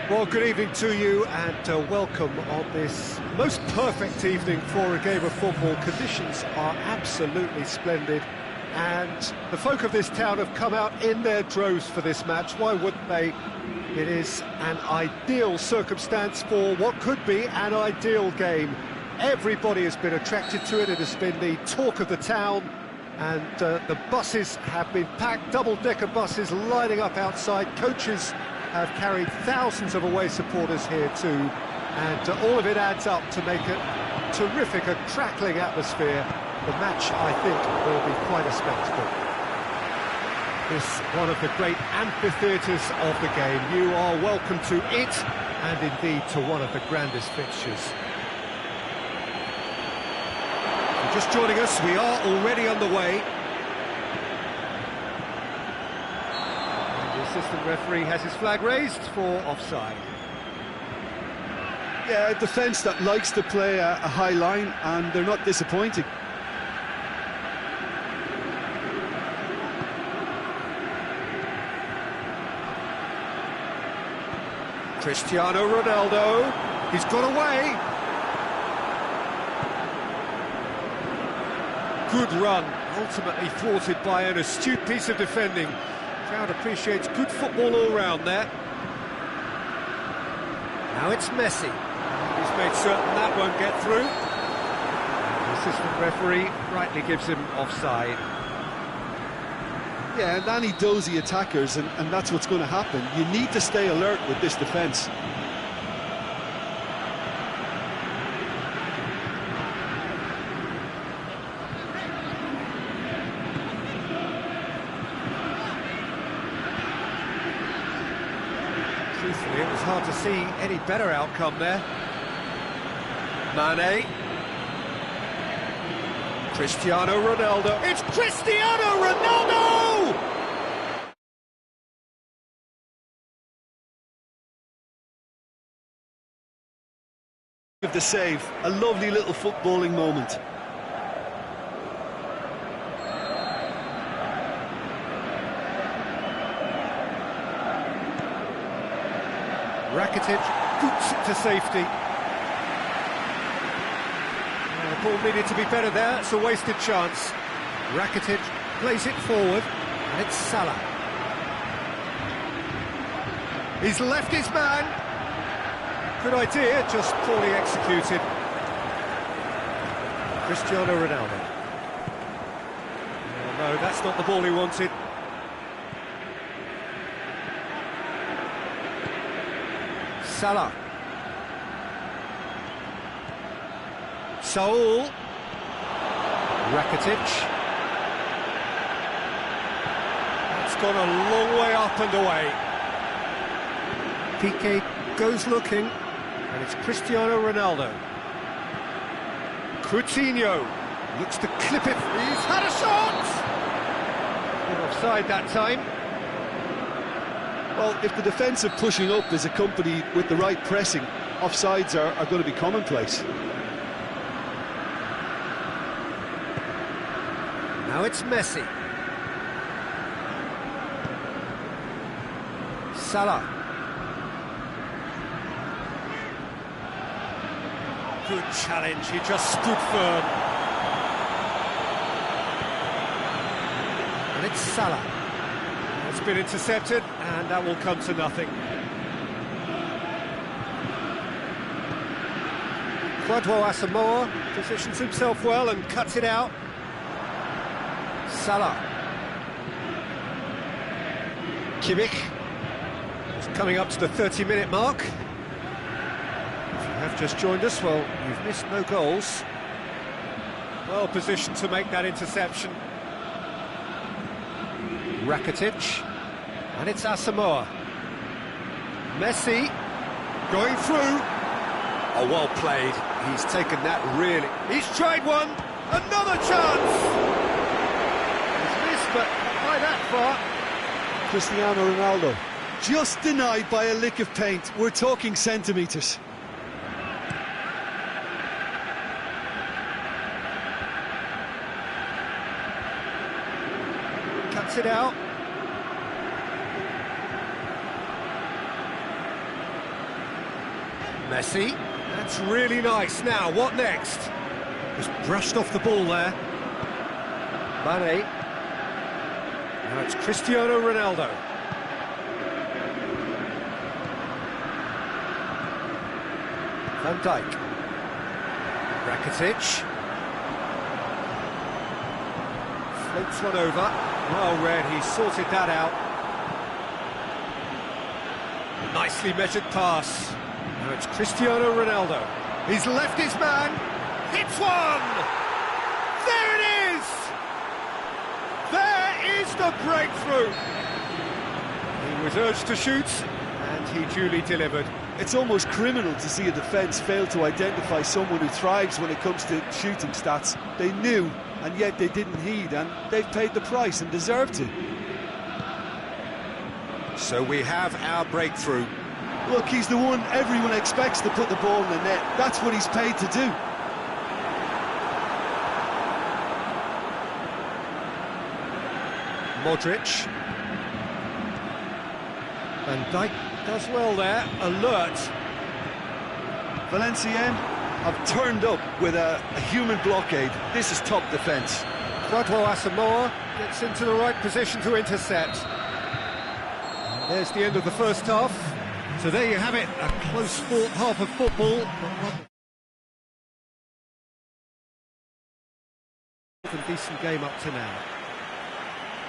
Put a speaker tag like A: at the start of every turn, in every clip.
A: Well, good evening to you and welcome on this most perfect evening for a game of football. Conditions are absolutely splendid and the folk of this town have come out in their droves for this match. Why wouldn't they? It is an ideal circumstance for what could be an ideal game. Everybody has been attracted to it. It has been the talk of the town, and the buses have been packed, double-decker buses lining up outside. Coaches have carried thousands of away supporters here too, and all of it adds up to make a terrific, a crackling atmosphere. The match, I think, will be quite a spectacle. This one of the great amphitheatres of the game. You are welcome to it, and indeed to one of the grandest fixtures. If you're just joining us, we are already underway. The assistant referee has his flag raised for offside.
B: Yeah, a defence that likes to play a high line, and they're not disappointing.
A: Cristiano Ronaldo, he's got away. Good run, ultimately thwarted by an astute piece of defending. Crowd appreciates good football all round there. Now it's Messi. He's made certain that won't get through. The assistant referee rightly gives him offside.
B: Yeah, and any dozy attackers, and that's what's going to happen. You need to stay alert with this defence.
A: Truthfully, it was hard to see any better outcome there. Mane. Cristiano Ronaldo. It's Cristiano Ronaldo!
B: Of the save, a lovely little footballing moment.
A: Rakitic boots it to safety. The ball needed to be better there, it's a wasted chance. Rakitic plays it forward, and it's Salah. He's left his man. Good idea, just poorly executed. Cristiano Ronaldo. Oh, no, that's not the ball he wanted. Salah. Saul. Rakitic. That's gone a long way up and away. Piqué goes looking, and it's Cristiano Ronaldo. Coutinho looks to clip it. He's had a shot! Not offside that time.
B: Well, if the defensive pushing up is accompanied with the right pressing, offsides are going to be commonplace.
A: Now it's Messi. Salah. Good challenge, he just stood firm. And it's Salah. It's been intercepted, and that will come to nothing. Kwadwo Asamoah positions himself well and cuts it out. Salah. Kimmich is coming up to the 30-minute mark. Have just joined us, well, you've missed no goals. Well positioned to make that interception. Rakitic, and it's Asamoah. Messi, going through. Oh, well played. He's taken that really. He's tried one, another chance! He's missed, but not by that far.
B: Cristiano Ronaldo, just denied by a lick of paint. We're talking centimetres.
A: Cuts it out. Messi, that's really nice. Now, what next? Just brushed off the ball there. Mane. Now it's Cristiano Ronaldo. Van Dijk. Rakitic. Floats one over. Well read, he sorted that out. Nicely measured pass. Now it's Cristiano Ronaldo. He's left his man. Hits one! There it is! There is the breakthrough! He was urged to shoot, and he duly delivered.
B: It's almost criminal to see a defence fail to identify someone who thrives when it comes to shooting stats. They knew, and yet they didn't heed, and they've paid the price and deserved to.
A: So we have our breakthrough.
B: Look, he's the one everyone expects to put the ball in the net. That's what he's paid to do.
A: Modric. Van Dijk does well there, alert.
B: Valenciennes have turned up with a human blockade. This is top defence.
A: Kwadwo Asamoah gets into the right position to intercept. And there's the end of the first half. So there you have it, a close fought half of football. A decent game up to now.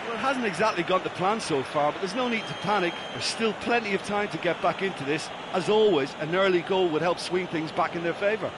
B: Well, it hasn't exactly gone to plan so far, but there's no need to panic. There's still plenty of time to get back into this. As always, an early goal would help swing things back in their favour.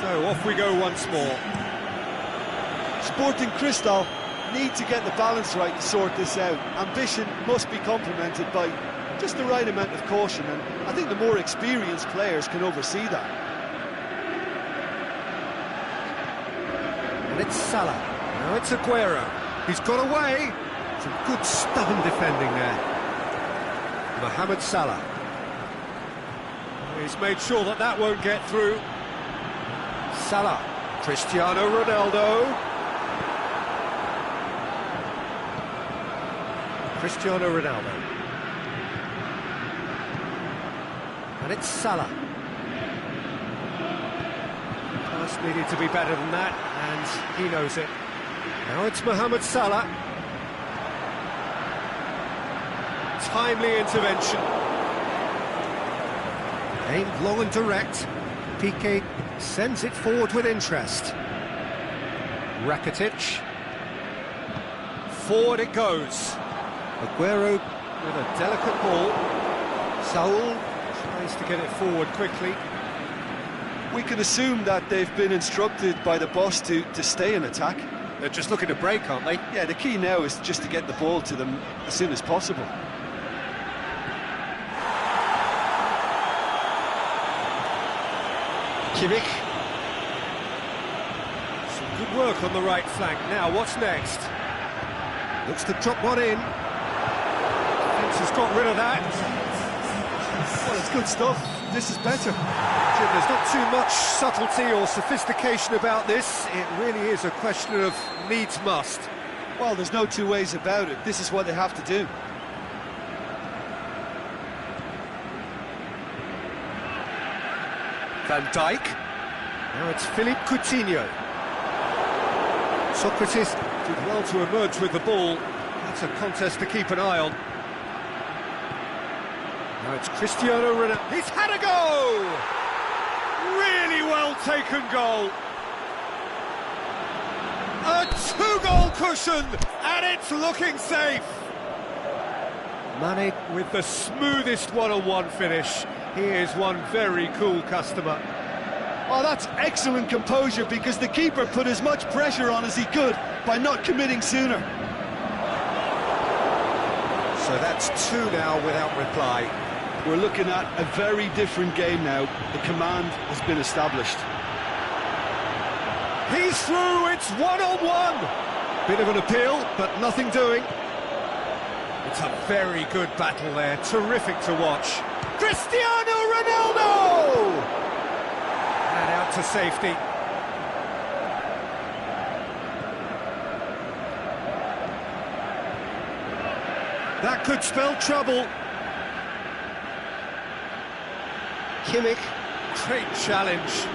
A: So off we go once more.
B: Sporting Cristal need to get the balance right to sort this out. Ambition must be complemented by just the right amount of caution, and I think the more experienced players can oversee that.
A: And it's Salah. Now it's Aguero. He's got away. Some good stubborn defending there. Mohamed Salah. He's made sure that that won't get through. Salah. Cristiano Ronaldo. Cristiano Ronaldo. And it's Salah. Pass needed to be better than that, and he knows it. Now it's Mohamed Salah. Timely intervention. Aimed long and direct. Piqué sends it forward with interest. Rakitic. Forward it goes. Aguero with a delicate ball. Saul tries to get it forward quickly.
B: We can assume that they've been instructed by the boss to stay in attack.
A: They're just looking to break, aren't they?
B: Yeah, the key now is just to get the ball to them as soon as possible.
A: Kimmich. Some good work on the right flank. Now, what's next? Looks to drop one in. Defence has got rid of that.
B: Well, it's good stuff. This is better.
A: Jim, there's not too much subtlety or sophistication about this. It really is a question of needs must.
B: Well, there's no two ways about it. This is what they have to do.
A: Van Dijk. Now it's Philippe Coutinho. Socrates did well to emerge with the ball. That's a contest to keep an eye on. Now it's Cristiano Ronaldo. He's had a go! Really well taken goal. A two-goal cushion, and it's looking safe. Mane with the smoothest one-on-one finish. He is one very cool customer.
B: Oh, that's excellent composure, because the keeper put as much pressure on as he could by not committing sooner.
A: So that's two now without reply.
B: We're looking at a very different game now. The command has been established.
A: He's through, it's one-on-one. Bit of an appeal, but nothing doing. It's a very good battle there, terrific to watch. Cristiano Ronaldo! And out to safety. That could spell trouble. Kimmich, great challenge.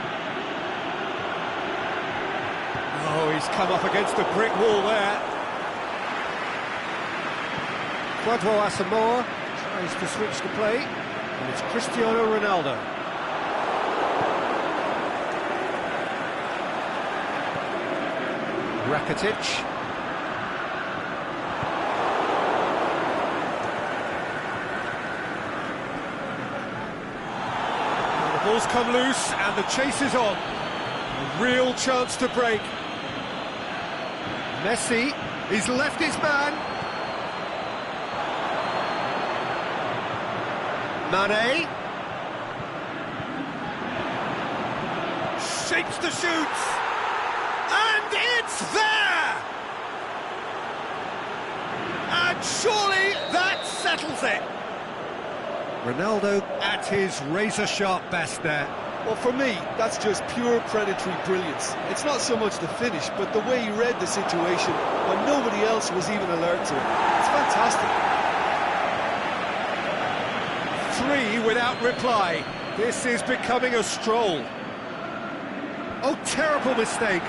A: Oh, he's come up against a brick wall there. Quadro Asamoah tries to switch the play, and it's Cristiano Ronaldo. Rakitic. And the ball's come loose, and the chase is on. A real chance to break. Messi, he's left his man. Mane. Shapes to shoot. And it's there! And surely that settles it. Ronaldo at his razor-sharp best there.
B: Well, for me, that's just pure predatory brilliance. It's not so much the finish, but the way he read the situation when nobody else was even alert to it. It's fantastic.
A: 3 without reply. This is becoming a stroll. Oh, terrible mistake.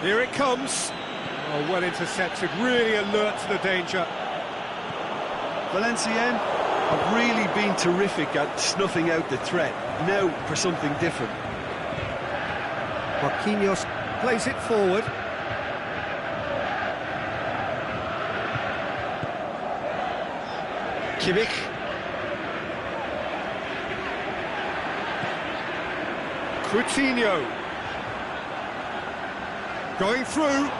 A: Here it comes. Oh, well intercepted, really alert to the danger.
B: Valenciennes have really been terrific at snuffing out the threat. Now for something different.
A: Marquinhos plays it forward. Kimmich. Coutinho. Going through.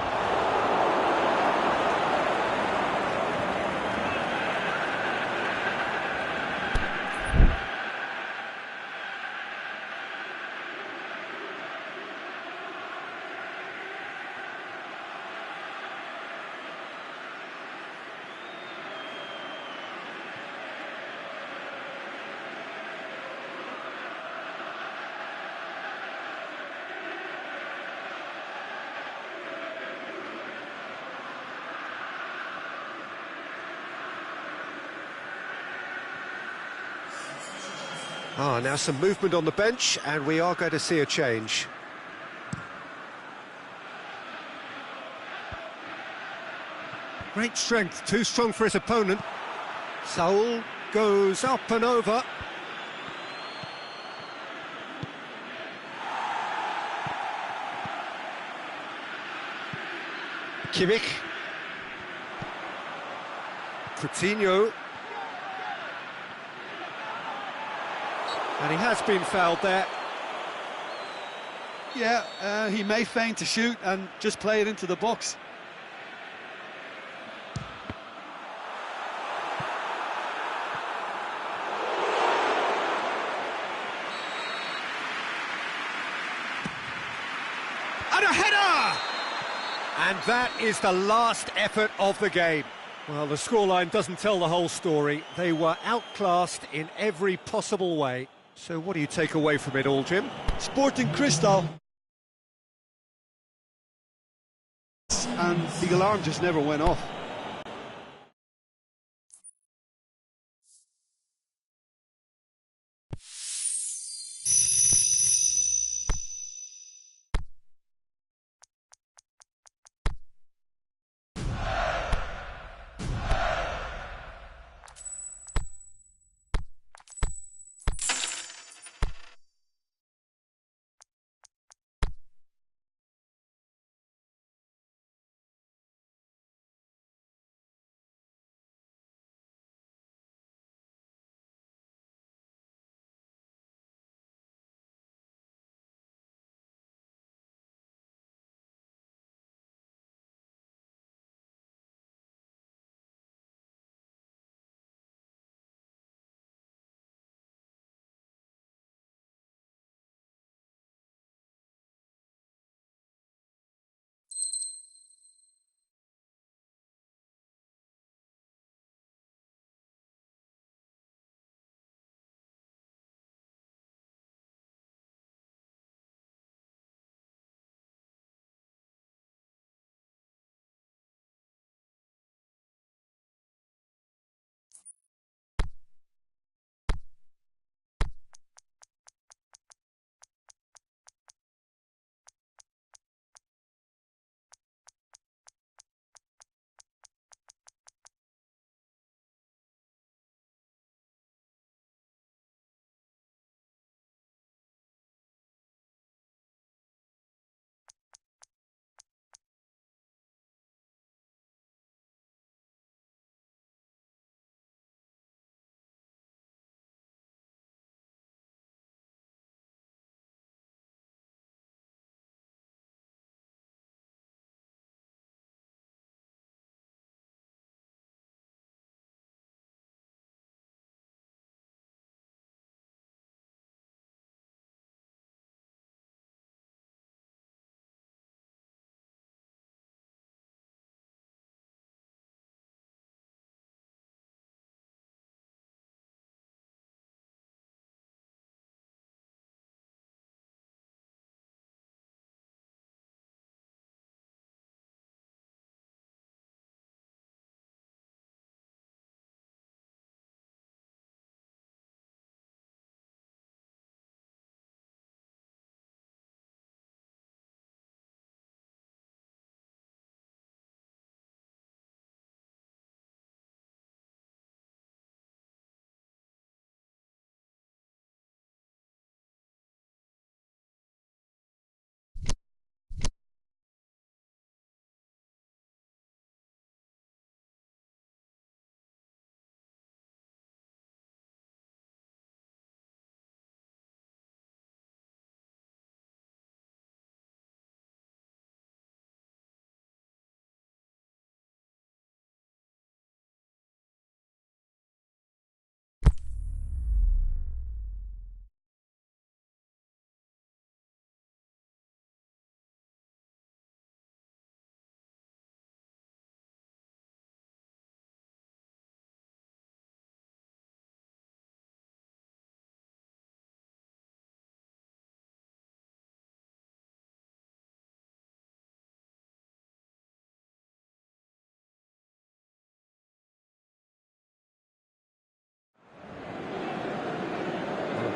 A: Now some movement on the bench, and we are going to see a change. Great strength, too strong for his opponent. Saul goes up and over. Kimmich. Coutinho. And he has been fouled there.
B: Yeah, he may feign to shoot and just play it into the box.
A: And a header! And that is the last effort of the game. Well, the scoreline doesn't tell the whole story. They were outclassed in every possible way. So what do you take away from it all, Jim?
B: Sporting Cristal. And the alarm just never went off.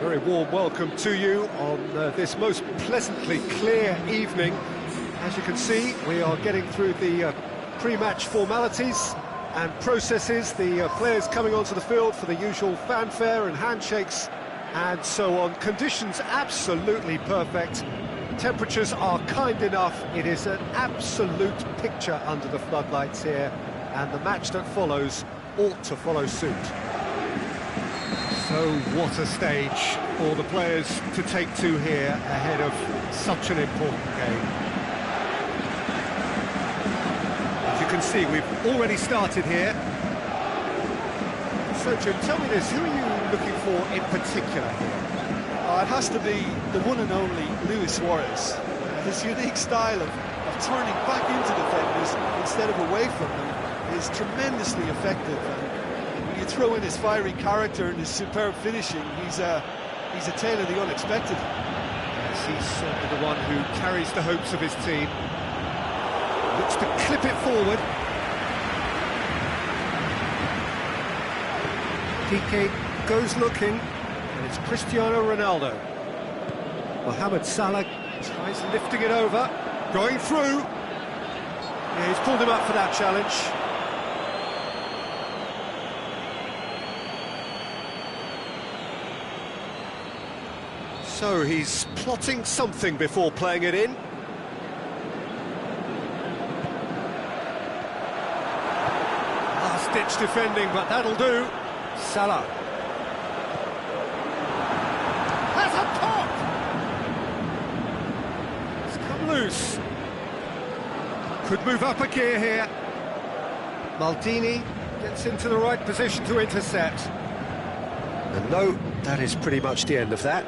A: very warm welcome to you on this most pleasantly clear evening. As you can see, we are getting through the pre-match formalities and processes, the players coming onto the field for the usual fanfare and handshakes and so on. Conditions absolutely perfect. Temperatures are kind enough. It is an absolute picture under the floodlights here, and the match that follows ought to follow suit. So what a stage for the players to take to here ahead of such an important game. As you can see, we've already started here. So Jim, tell me this, who are you looking for in particular here?
B: It has to be the one and only Luis Suarez. His unique style of turning back into defenders instead of away from them is tremendously effective. And when you throw in his fiery character and his superb finishing, he's a tale of the unexpected.
A: Yes, he's certainly the one who carries the hopes of his team. Looks to clip it forward. Piqué goes looking. And it's Cristiano Ronaldo. Mohamed Salah tries lifting it over, going through. Yeah, he's pulled him up for that challenge. So he's plotting something before playing it in. Last-ditch defending, but that'll do. Salah. Loose. Could move up a gear here. Maldini gets into the right position to intercept. And no, that is pretty much the end of that.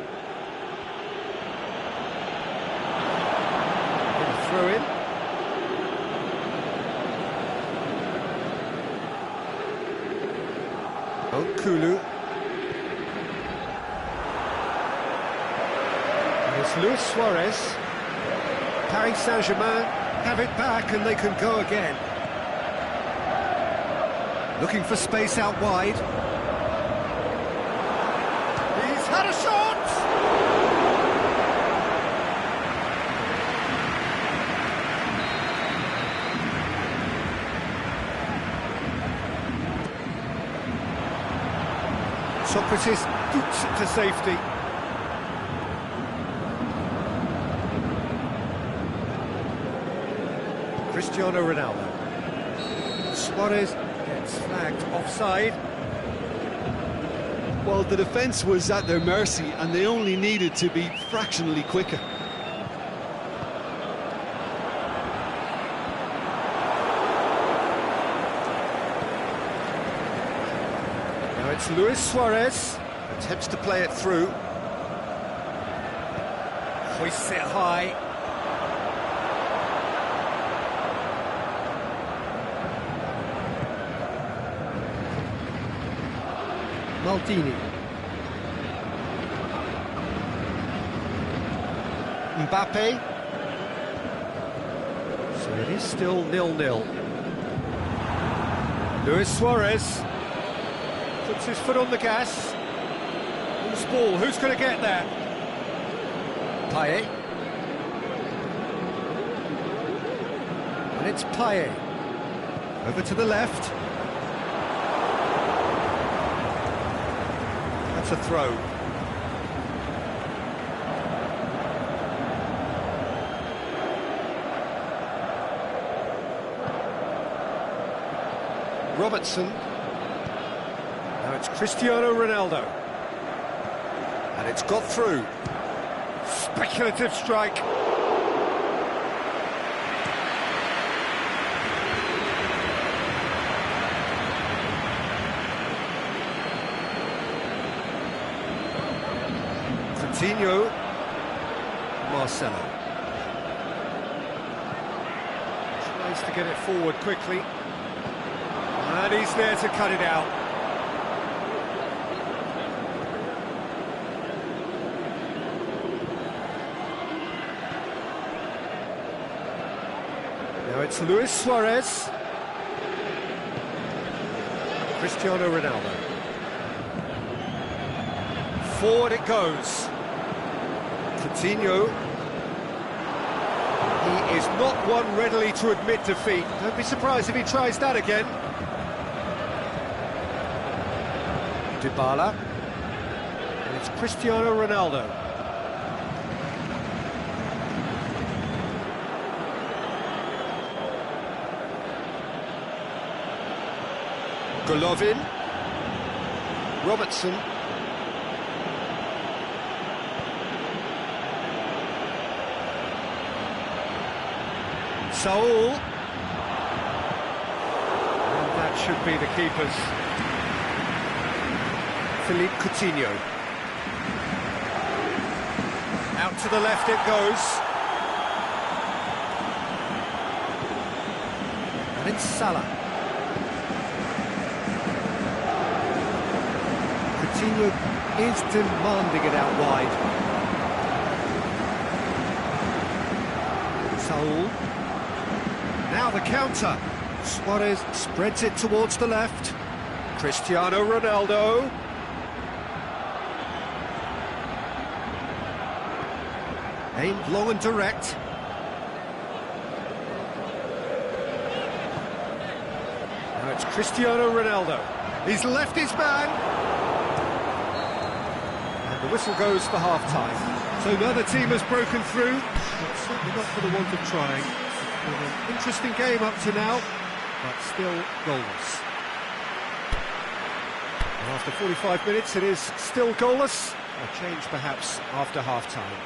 A: Throw in. Kulu. And it's Luis Suarez. Paris Saint-Germain have it back and they can go again. Looking for space out wide. He's had a shot! Socrates boots it to safety. Cristiano Ronaldo. Suarez gets flagged offside.
B: Well, the defence was at their mercy and they only needed to be fractionally quicker.
A: Now it's Luis Suarez. Attempts to play it through. Hoists it high. Maldini. Mbappe. So it is still 0-0. Luis Suarez puts his foot on the gas. Loose ball, who's going to get that? Payet. And it's Payet. Over to the left. That's a throw. Robertson. Now it's Cristiano Ronaldo. And it's got through. Speculative strike. Coutinho. Marcelo. Tries to get it forward quickly. And he's there to cut it out. Now it's Luis Suarez. Cristiano Ronaldo. Forward it goes. Coutinho. He is not one readily to admit defeat. Don't be surprised if he tries that again. Dybala. And it's Cristiano Ronaldo. Golovin. Robertson. Saul. And that should be the keeper's. Philippe Coutinho. Out to the left it goes. And it's Salah. Coutinho is demanding it out wide. Saul. Now the counter. Suarez spreads it towards the left. Cristiano Ronaldo. Aimed low and direct. Now it's Cristiano Ronaldo. He's left his man. And the whistle goes for half-time. So another team has broken through, but certainly not for the want of trying. Been an interesting game up to now, but still goalless. And after 45 minutes, it is still goalless. A change perhaps after half-time.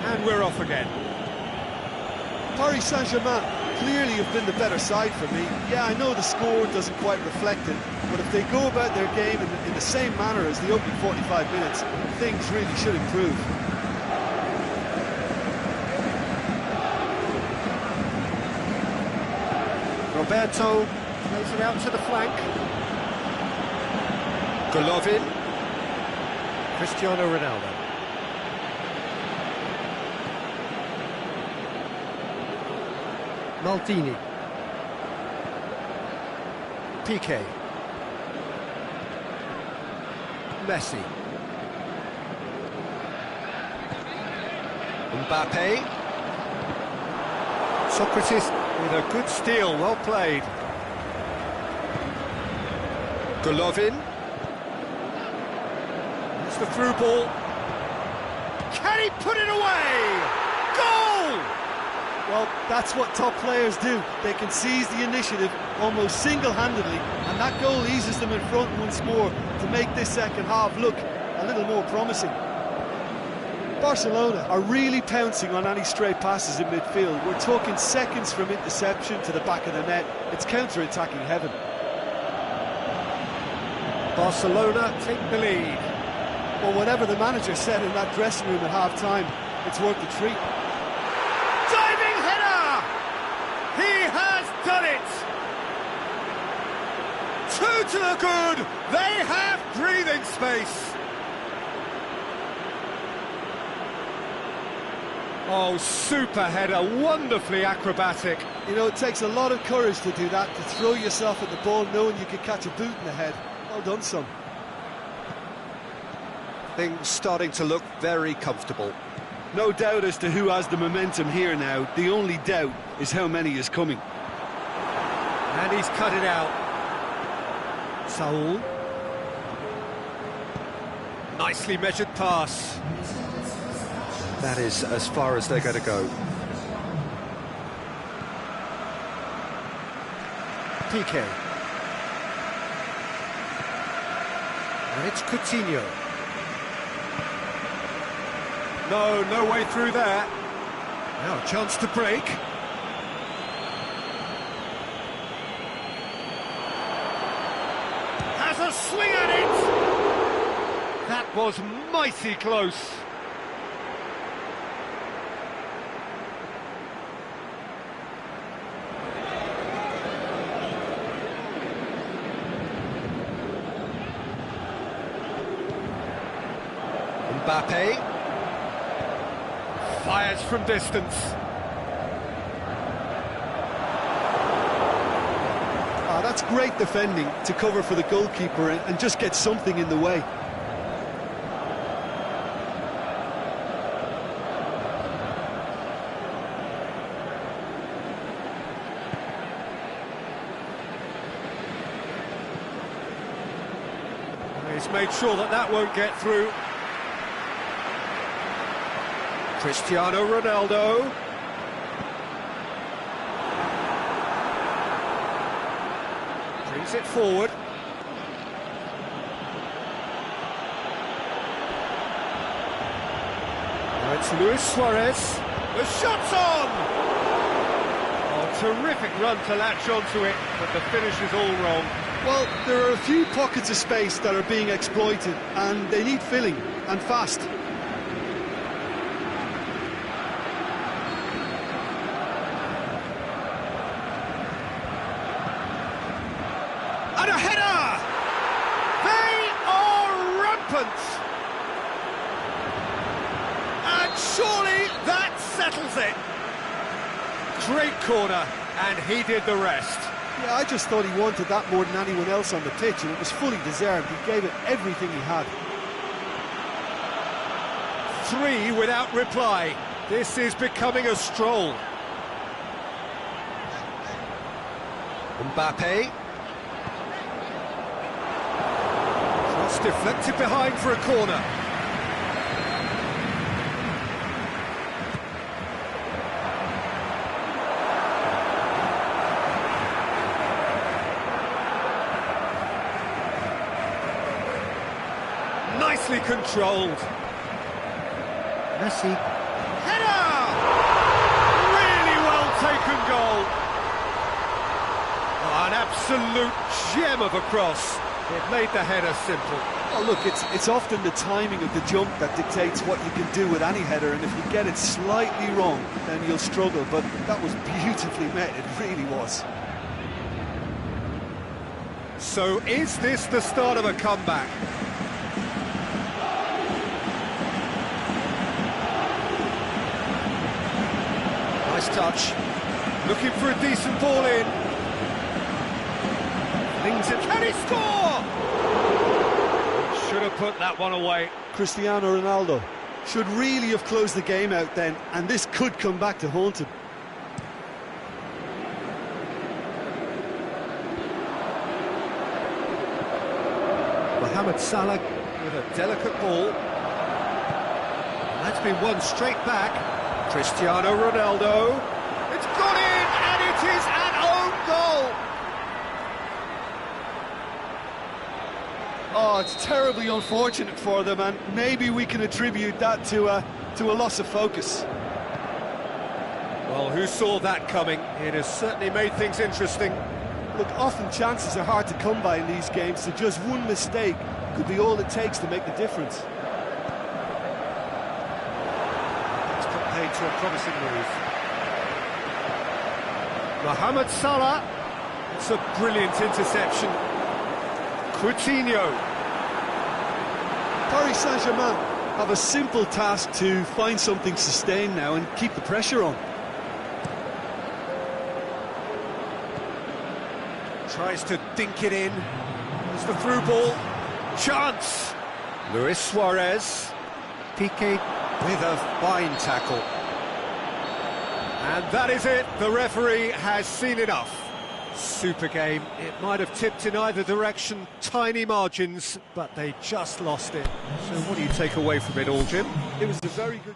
A: And we're off again.
B: Paris Saint-Germain clearly have been the better side for me. Yeah, I know the score doesn't quite reflect it, but if they go about their game in the same manner as the opening 45 minutes, things really should improve.
A: Roberto plays it out to the flank. Golovin. Cristiano Ronaldo. Maldini. Piqué. Messi. Mbappe. Socrates with a good steal, well played. Golovin. It's the through ball. Can he put it away? Goal!
B: Well, that's what top players do. They can seize the initiative almost single-handedly, and that goal eases them in front once more to make this second half look a little more promising. Barcelona are really pouncing on any stray passes in midfield. We're talking seconds from interception to the back of the net. It's counter-attacking heaven.
A: Barcelona take the lead.
B: Well, whatever the manager said in that dressing room at half-time, it's worth the treat.
A: Diving header! He has done it! 2 to the good! They have breathing space! Oh, super header, wonderfully acrobatic.
B: You know, it takes a lot of courage to do that, to throw yourself at the ball knowing you could catch a boot in the head. Well done, son.
A: Things starting to look very comfortable.
B: No doubt as to who has the momentum here now. The only doubt is how many is coming.
A: And he's cut it out. Saul. Nicely measured pass. That is as far as they're going to go. Piqué. And it's Coutinho. No way through there. Now a chance to break. Has a swing at it! That was mighty close. Mbappe fires from distance.
B: That's great defending to cover for the goalkeeper and just get something in the way.
A: He's made sure that that won't get through. Cristiano Ronaldo. Brings it forward. Now it's Luis Suarez. The shot's on! Oh, terrific run to latch onto it, but the finish is all wrong.
B: Well, there are a few pockets of space that are being exploited, and they need filling, and fast.
A: And a header! They are rampant! And surely that settles it. Great corner, and he did the rest.
B: Yeah, I just thought he wanted that more than anyone else on the pitch, and it was fully deserved. He gave it everything he had.
A: 3 without reply. This is becoming a stroll. Mbappe. Cross deflected behind for a corner. Nicely controlled. Messi. Header! Really well taken goal. Oh, an absolute gem of a cross. It made the header simple.
B: Oh, look, it's often the timing of the jump that dictates what you can do with any header, and if you get it slightly wrong, then you'll struggle, but that was beautifully met, it really was.
A: So is this the start of a comeback? Nice touch. Looking for a decent ball in. Flings it. Can he score? Should have put that one away.
B: Cristiano Ronaldo should really have closed the game out then, and this could come back to haunt him.
A: Mohamed Salah with a delicate ball. That's been won straight back. Cristiano Ronaldo. It's gone in, and it is an own goal.
B: Oh, it's terribly unfortunate for them, and maybe we can attribute that to a loss of focus.
A: Well, who saw that coming? It has certainly made things interesting.
B: Look, often chances are hard to come by in these games, so just one mistake could be all it takes to make the difference.
A: It's put paid to a promising move. Mohamed Salah. It's a brilliant interception. Coutinho.
B: Paris Saint-Germain have a simple task to find something sustained now and keep the pressure on.
A: Tries to dink it in. There's the through ball. Chance! Luis Suarez. Piqué with a fine tackle. And that is it. The referee has seen enough. Super game. It might have tipped in either direction, tiny margins, but they just lost it. So what do you take away from it all, Jim?
B: It was a very good...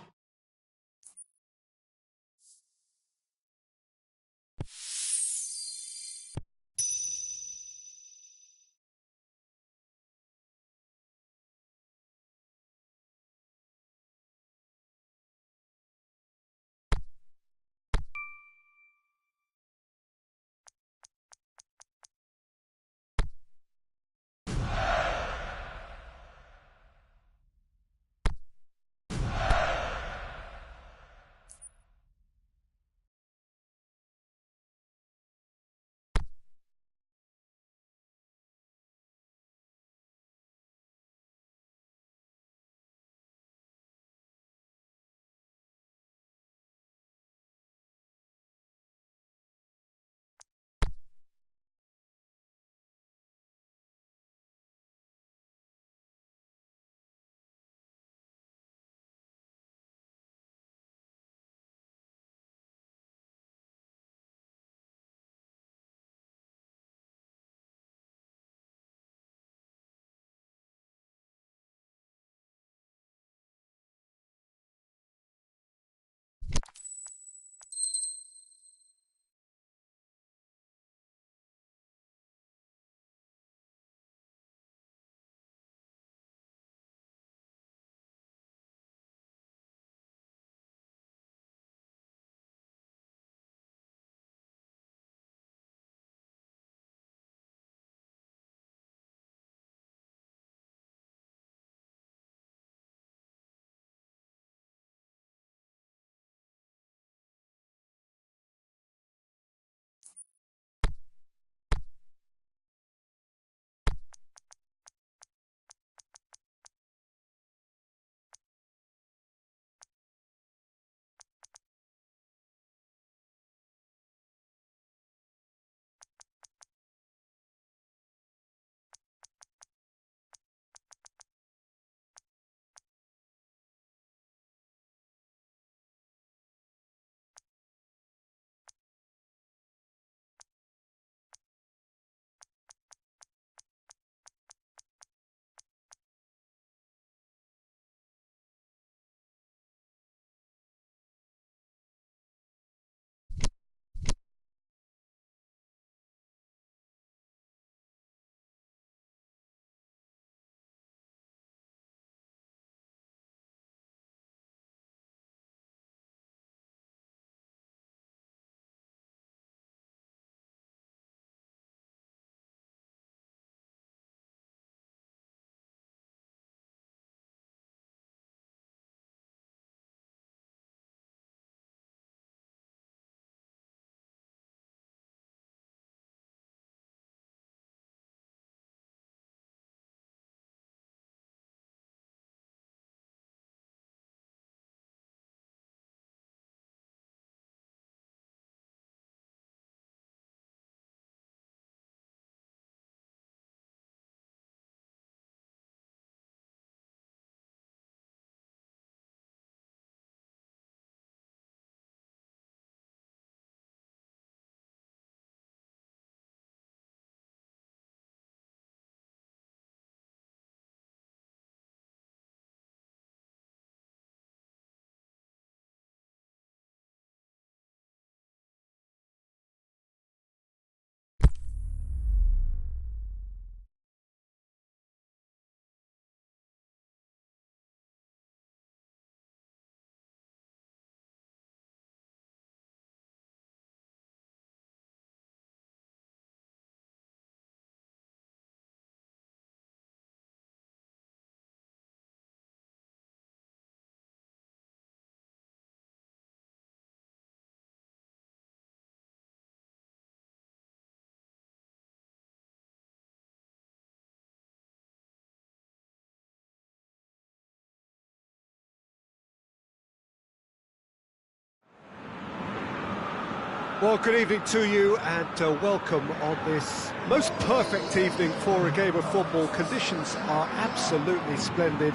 A: Well, good evening to you and welcome on this most perfect evening for a game of football. Conditions are absolutely splendid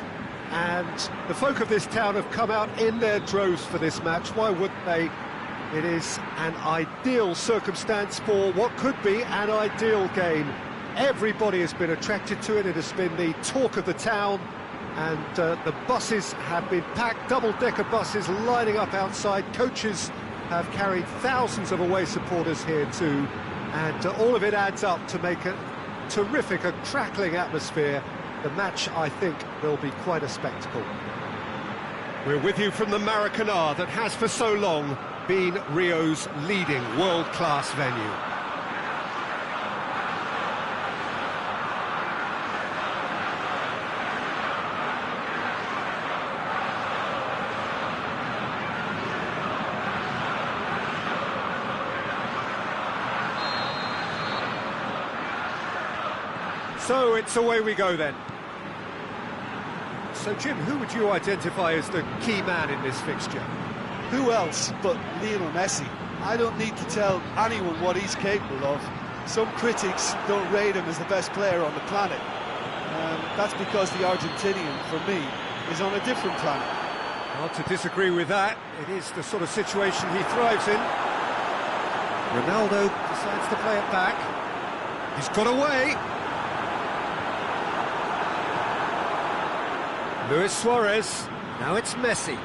A: and the folk of this town have come out in their droves for this match. Why wouldn't they? It is an ideal circumstance for what could be an ideal game. Everybody has been attracted to it. It has been the talk of the town and the buses have been packed, double-decker buses lining up outside. Coaches have carried thousands of away supporters here too, and all of it adds up to make a terrific, a crackling atmosphere. The match, I think, will be quite a spectacle. We're with you from the Maracanã that has for so long been Rio's leading world-class venue. So it's away we go then. So Jim, who would you identify as the key man in this fixture?
B: Who else but Lionel Messi? I don't need to tell anyone what he's capable of. Some critics don't rate him as the best player on the planet. That's because the Argentinian, for me, is on a different planet.
A: Hard to disagree with that. It is the sort of situation he thrives in. Ronaldo decides to play it back. He's got away. Luis Suarez, now it's Messi.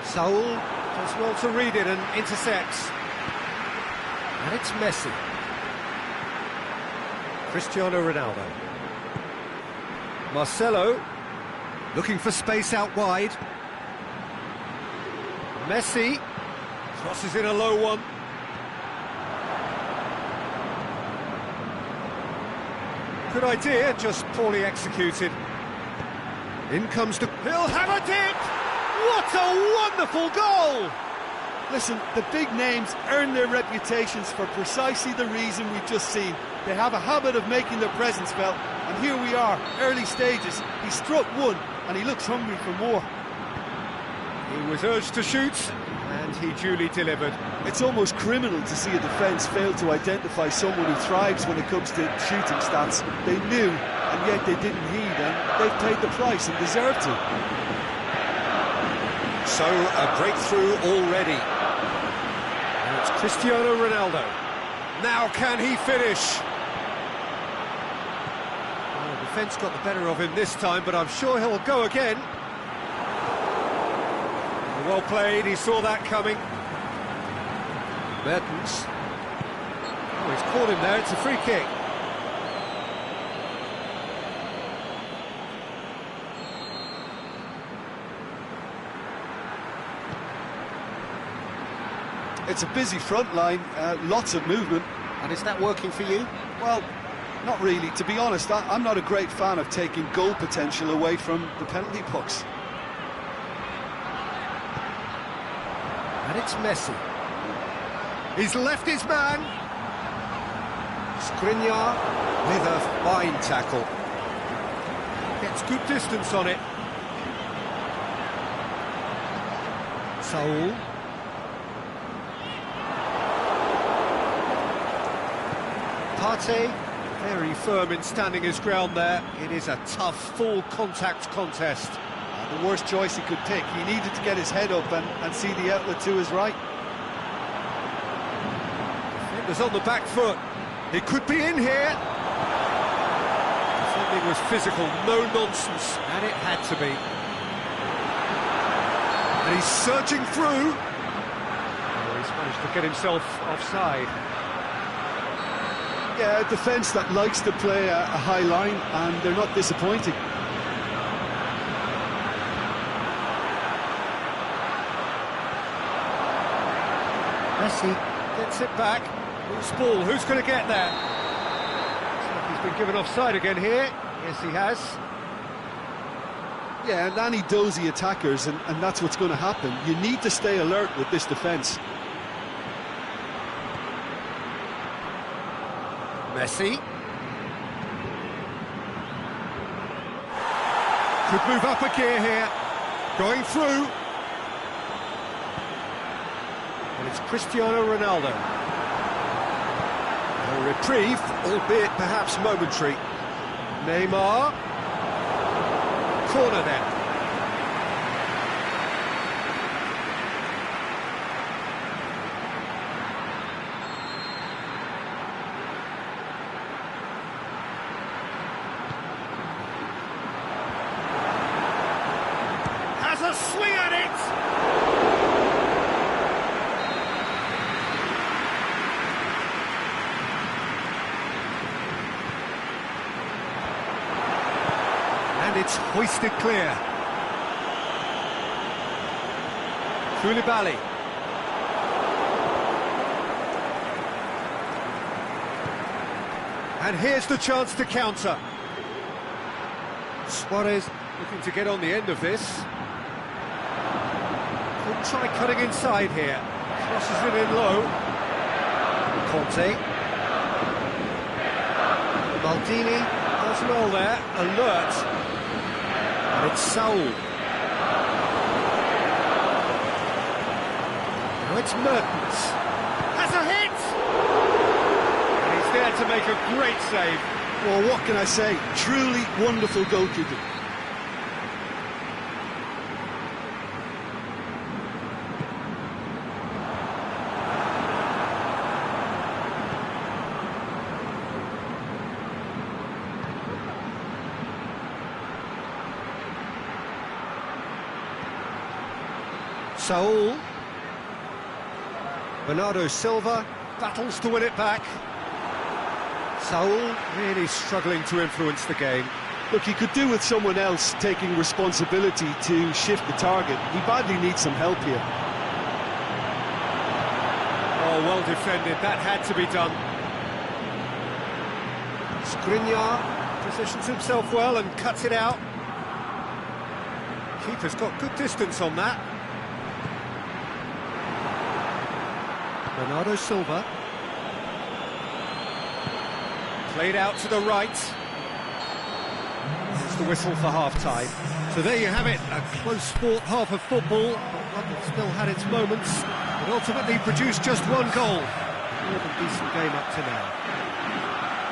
A: Saul does well to read it and intercepts. And it's Messi. Cristiano Ronaldo. Marcelo, looking for space out wide. Messi, crosses in a low one. Good idea, just poorly executed. In comes the... He'll have it! What a wonderful goal!
B: Listen, the big names earn their reputations for precisely the reason we've just seen. They have a habit of making their presence felt, and here we are, early stages. He struck one, and he looks hungry for more.
A: He was urged to shoot, and he duly delivered.
B: It's almost criminal to see a defence fail to identify someone who thrives when it comes to shooting stats. They knew, and yet they didn't heed, and they've paid the price and deserve to.
A: So, a breakthrough already. And it's Cristiano Ronaldo. Now can he finish? Well, the defence got the better of him this time, but I'm sure he'll go again. Well played, he saw that coming. Mertens. Oh, he's caught him there, it's a free kick.
B: It's a busy front line, lots of movement.
A: And is that working for you?
B: Well, not really. To be honest, I'm not a great fan of taking goal potential away from the penalty box.
A: And it's Messi. He's left his man. Skriniar with a fine tackle. Gets good distance on it. Saul. Partey, very firm in standing his ground there. It is a tough, full contact contest.
B: The worst choice he could pick. He needed to get his head up and see the outlet to his right.
A: Defender's on the back foot. It could be in here. Defending was physical, no nonsense, and it had to be. And he's surging through. Oh, he's managed to get himself offside.
B: Yeah, a defence that likes to play a high line, and they're not disappointing.
A: Messi gets it back. Loose ball, who's going to get there? Looks like he's been given offside again here. Yes, he has.
B: Yeah, and any dozy attackers, and that's what's going to happen. You need to stay alert with this defence.
A: Messi. Could move up a gear here. Going through. And it's Cristiano Ronaldo. A reprieve, albeit perhaps momentary. Neymar. Corner then. Has a swing at it! And it's hoisted clear. Koulibaly. And here's the chance to counter. Suarez looking to get on the end of this. Could try cutting inside here. Crosses it in low. Conte. Maldini does well there. Alert. And it's Saul. Now it's Mertens. Has a hit! And he's there to make a great save.
B: Well, what can I say? Truly wonderful goalkeeping.
A: Saul. Bernardo Silva battles to win it back. Saul really struggling to influence the game.
B: Look, he could do with someone else taking responsibility to shift the target. He badly needs some help here.
A: Oh, well defended. That had to be done. Skriniar positions himself well and cuts it out. Keeper's got good distance on that. Bernardo Silva. Played out to the right. It's the whistle for half-time. So there you have it, a close-fought half of football, but one that still had its moments, but ultimately produced just one goal. More than decent game up to now.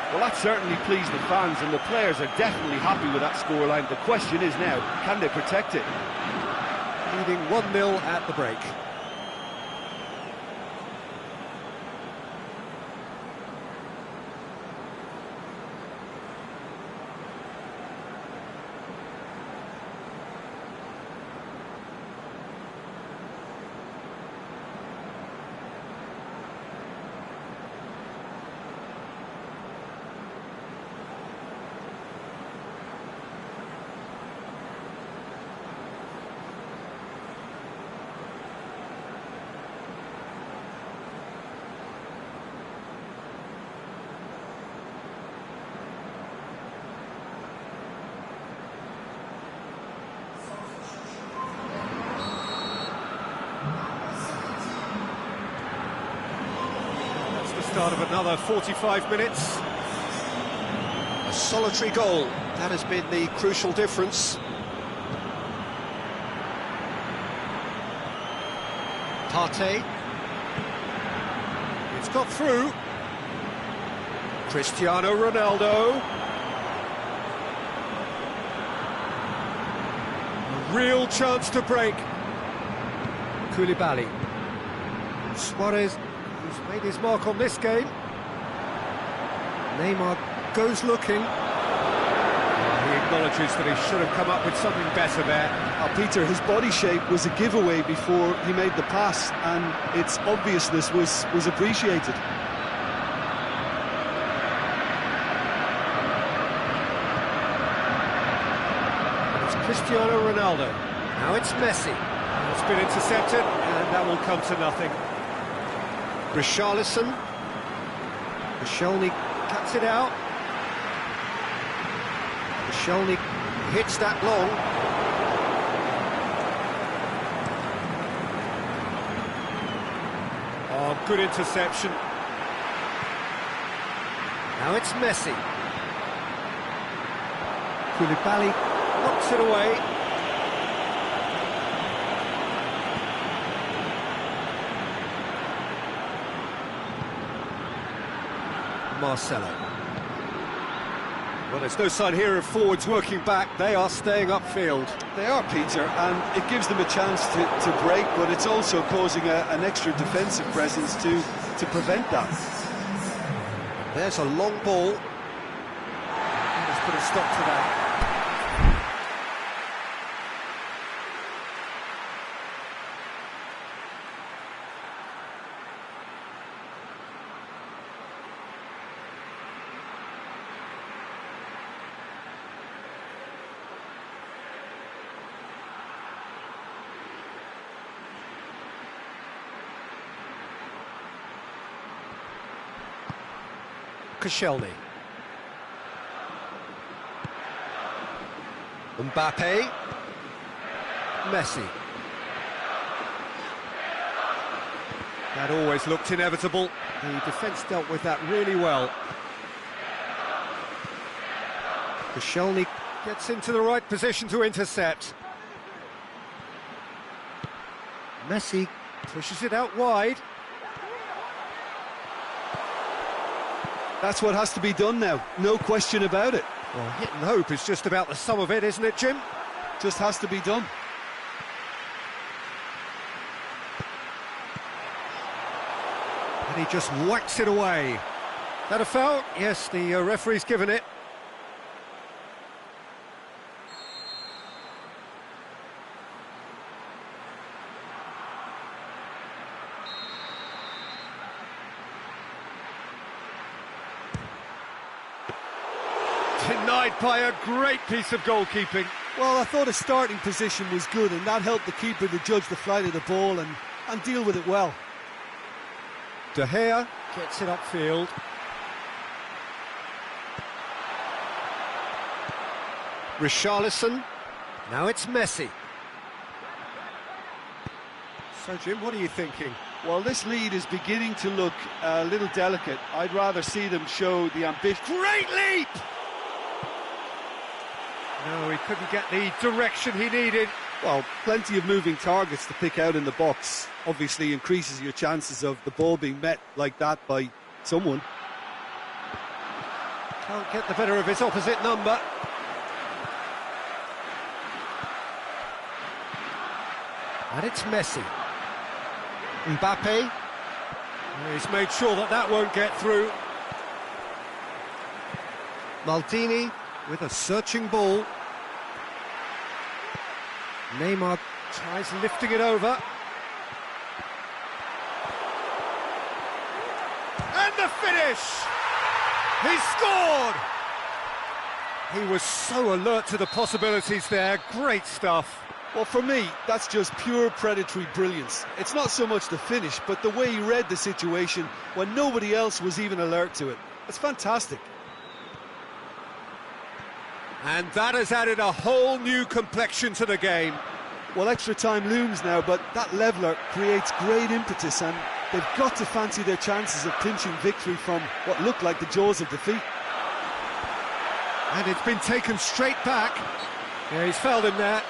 C: Well, that certainly pleased the fans, and the players are definitely happy with that scoreline. The question is now, can they protect it?
A: Leading 1-0 at the break. Start of another 45 minutes. A solitary goal, that has been the crucial difference. Partey. It's got through. Cristiano Ronaldo. A real chance to break. Koulibaly. Suarez, who's made his mark on this game. Neymar goes looking. He acknowledges that he should have come up with something better there.
B: Peter, his body shape was a giveaway before he made the pass, and its obviousness was appreciated.
A: It's Cristiano Ronaldo. Now it's Messi. It's been intercepted, and that will come to nothing. Richarlison. Koscielny cuts it out. Koscielny hits that long. Oh, good interception. Now it's Messi. Koulibaly knocks it away. Marcelo. Well, there's no sign here of forwards working back. They are staying upfield.
B: They are, Peter, and it gives them a chance to break, but it's also causing an extra defensive presence to prevent that.
A: There's a long ball. Let's put a stop to that. Koscielny. Mbappe. Messi. That always looked inevitable. The defence dealt with that really well. Koscielny gets into the right position to intercept. Messi pushes it out wide.
B: That's what has to be done now, no question about it.
A: Well, hit and hope is just about the sum of it, isn't it, Jim?
B: Just has to be done.
A: And he just whacks it away. That a foul? Yes, the referee's given it. Denied by a great piece of goalkeeping.
B: Well, I thought his starting position was good, and that helped the keeper to judge the flight of the ball and deal with it well.
A: De Gea gets it upfield. Richarlison. Now it's Messi. So, Jim, what are you thinking?
B: Well, this lead is beginning to look a little delicate. I'd rather see them show the ambition.
A: Great leap! No, he couldn't get the direction he needed.
B: Well, plenty of moving targets to pick out in the box. Obviously increases your chances of the ball being met like that by someone.
A: Can't get the better of his opposite number. And it's Messi. Mbappe. He's made sure that that won't get through. Maldini with a searching ball. Neymar tries lifting it over. And the finish! He scored! He was so alert to the possibilities there. Great stuff.
B: Well, for me, that's just pure predatory brilliance. It's not so much the finish, but the way he read the situation when nobody else was even alert to it. It's fantastic.
A: And that has added a whole new complexion to the game.
B: Well, extra time looms now, but that leveller creates great impetus, and they've got to fancy their chances of clinching victory from what looked like the jaws of defeat.
A: And it's been taken straight back. Yeah, he's fouled him there.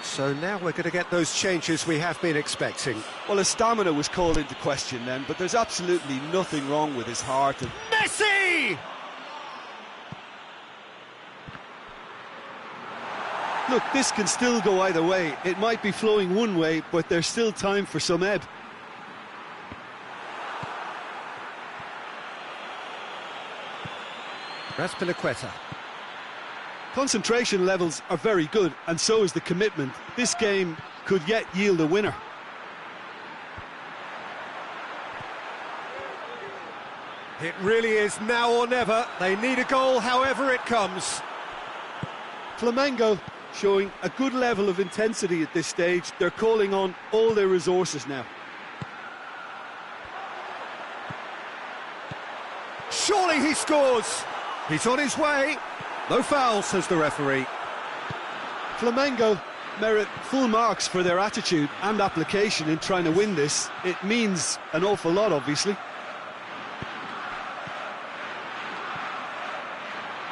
A: So now we're going to get those changes we have been expecting.
B: Well, his stamina was called into question then, but there's absolutely nothing wrong with his heart.
A: Messi!
B: Look, this can still go either way. It might be flowing one way, but there's still time for some ebb.
A: Raspilicueta.
B: Concentration levels are very good, and so is the commitment. This game could yet yield a winner.
A: It really is now or never. They need a goal however it comes.
B: Flamengo showing a good level of intensity at this stage. They're calling on all their resources now.
A: Surely he scores. He's on his way. No foul, says the referee.
B: Flamengo merit full marks for their attitude and application in trying to win this. It means an awful lot, obviously.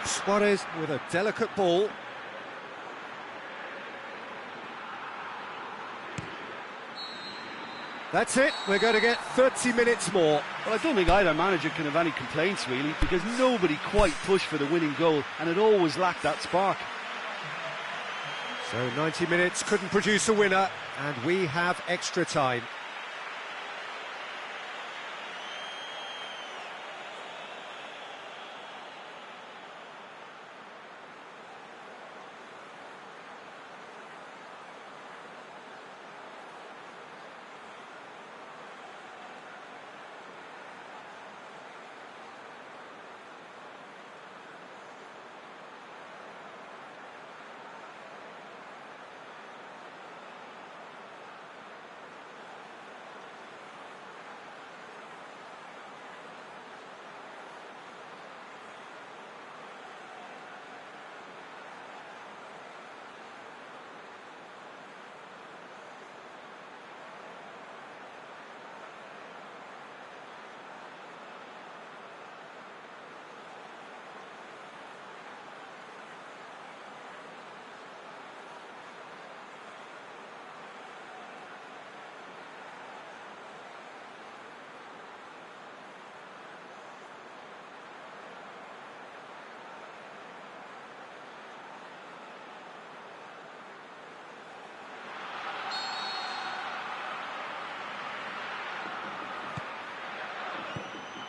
A: Suarez with a delicate ball. That's it, we're going to get 30 minutes more.
C: Well, I don't think either manager can have any complaints, really, because nobody quite pushed for the winning goal, and it always lacked that spark.
A: So 90 minutes couldn't produce a winner, and we have extra time.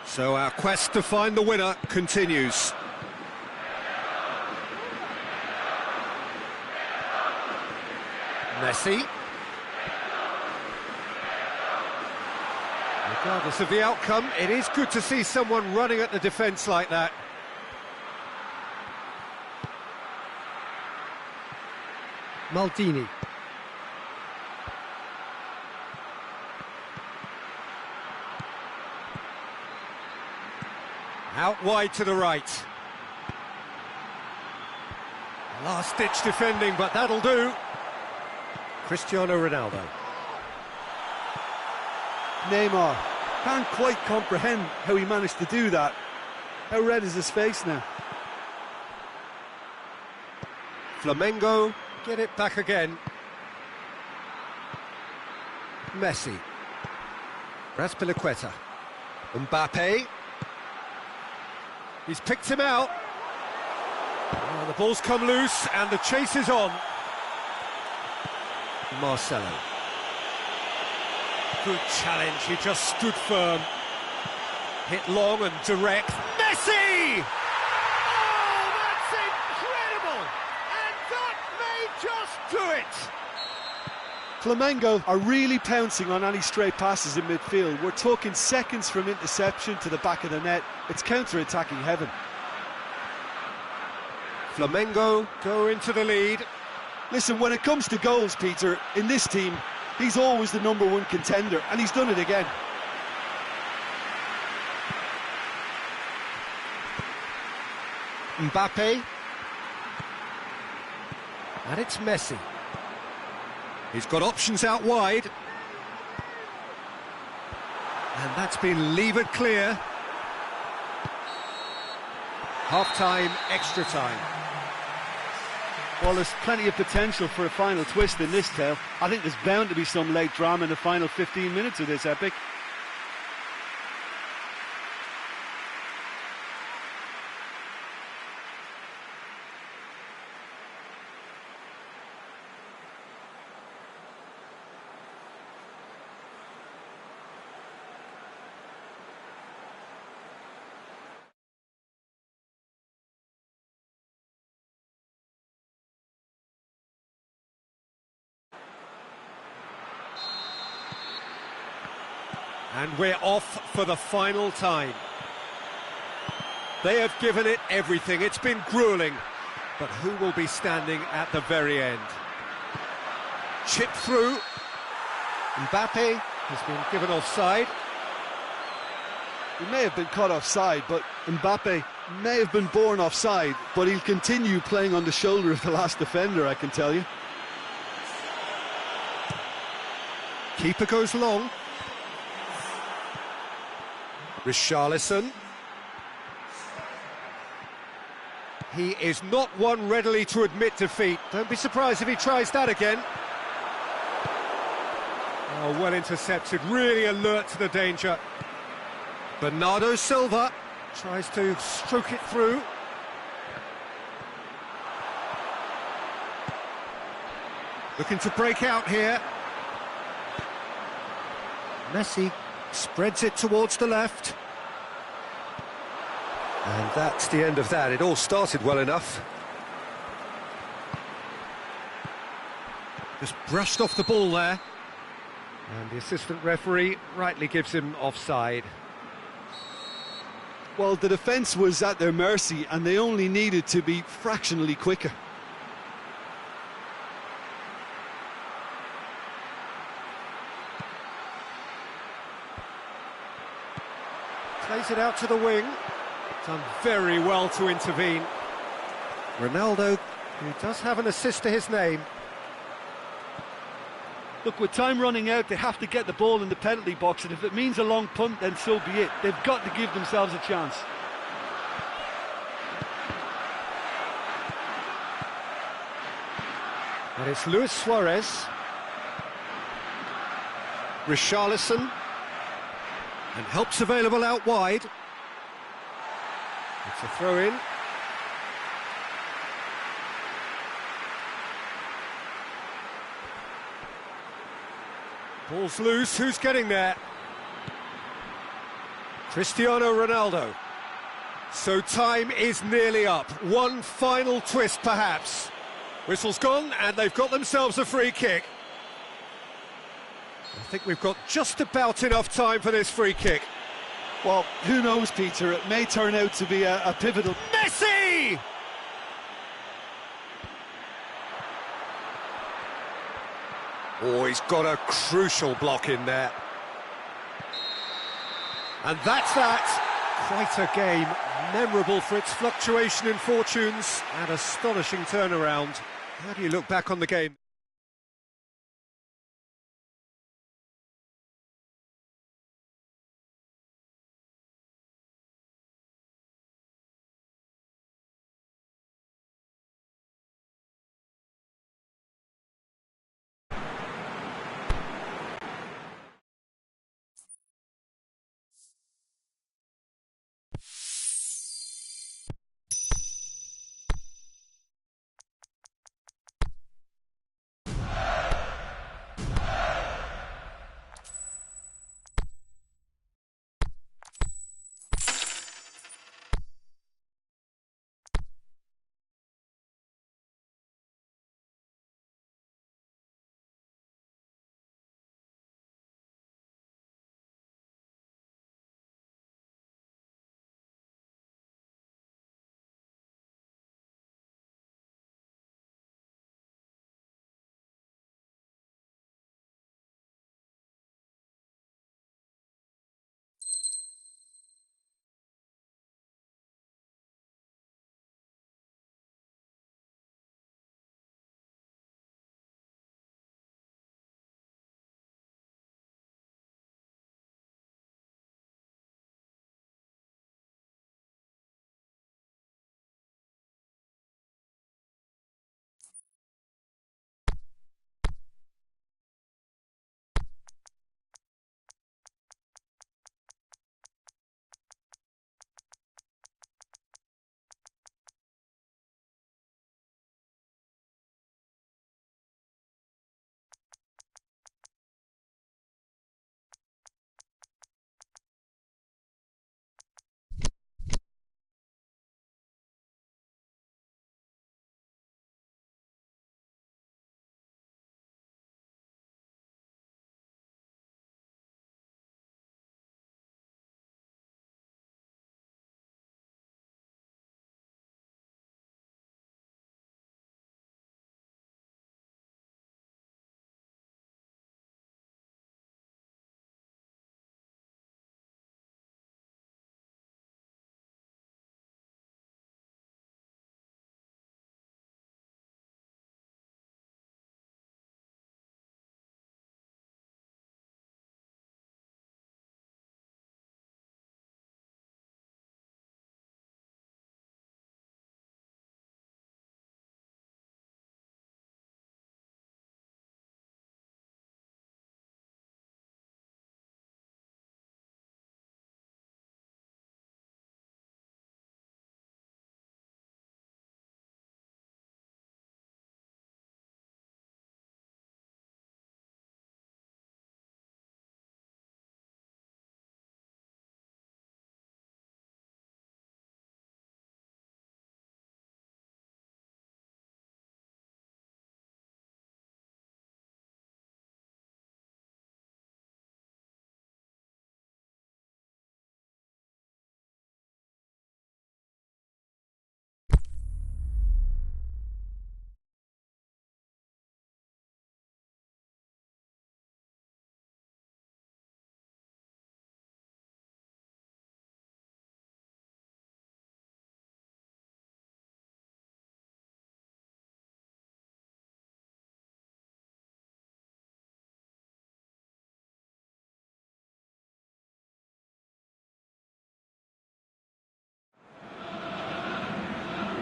A: So our quest to find the winner continues. Messi. Regardless of the outcome, it is good to see someone running at the defence like that. Maldini. Out wide to the right. Last-ditch defending, but that'll do. Cristiano Ronaldo.
B: Neymar. Can't quite comprehend how he managed to do that. How red is his face now?
A: Flamengo get it back again. Messi. Raspilicueta. Mbappe. He's picked him out. Oh, the ball's come loose and the chase is on. Marcelo. Good challenge, he just stood firm. Hit long and direct. Messi! Oh, that's incredible! And that may just do it!
B: Flamengo are really pouncing on any stray passes in midfield. We're talking seconds from interception to the back of the net. It's counter-attacking heaven.
A: Flamengo go into the lead.
B: Listen, when it comes to goals, Peter, in this team, he's always the #1 contender, and he's done it again.
A: Mbappe. And it's Messi. He's got options out wide. And that's been levered clear. Half-time, extra time.
C: Well, there's plenty of potential for a final twist in this tale. I think there's bound to be some late drama in the final 15 minutes of this epic.
A: And we're off for the final time. They have given it everything. It's been gruelling. But who will be standing at the very end? Chip through. Mbappe has been given offside.
B: He may have been caught offside, but
C: Mbappe.
B: may have been born offside, but he'll continue playing on the shoulder of the last defender, I can tell you.
A: Keeper goes long. Richarlison. He is not one readily to admit defeat. Don't be surprised if he tries that again. Oh, well intercepted, really alert to the danger. Bernardo Silva tries to stroke it through. Looking to break out here. Messi spreads it towards the left. And that's the end of that. It all started well enough. Just brushed off the ball there. And the assistant referee rightly gives him offside.
B: Well, the defence was at their mercy and they only needed to be fractionally quicker.
A: Plays it out to the wing. Done very well to intervene. Ronaldo, who does have an assist to his name.
C: Look, with time running out, they have to get the ball in the penalty box, and if it means a long punt, then so be it. They've got to give themselves a chance.
A: And it's Luis Suarez. Richarlison. And help's available out wide. It's a throw-in. Ball's loose, who's getting there? Cristiano Ronaldo. So time is nearly up. One final twist, perhaps. Whistle's gone, and they've got themselves a free kick. I think we've got just about enough time for this free kick.
B: Well, who knows, Peter? It may turn out to be a pivotal...
A: Messi! Oh, he's got a crucial block in there. And that's that. Quite a game, memorable for its fluctuation in fortunes and astonishing turnaround. How do you look back on the game?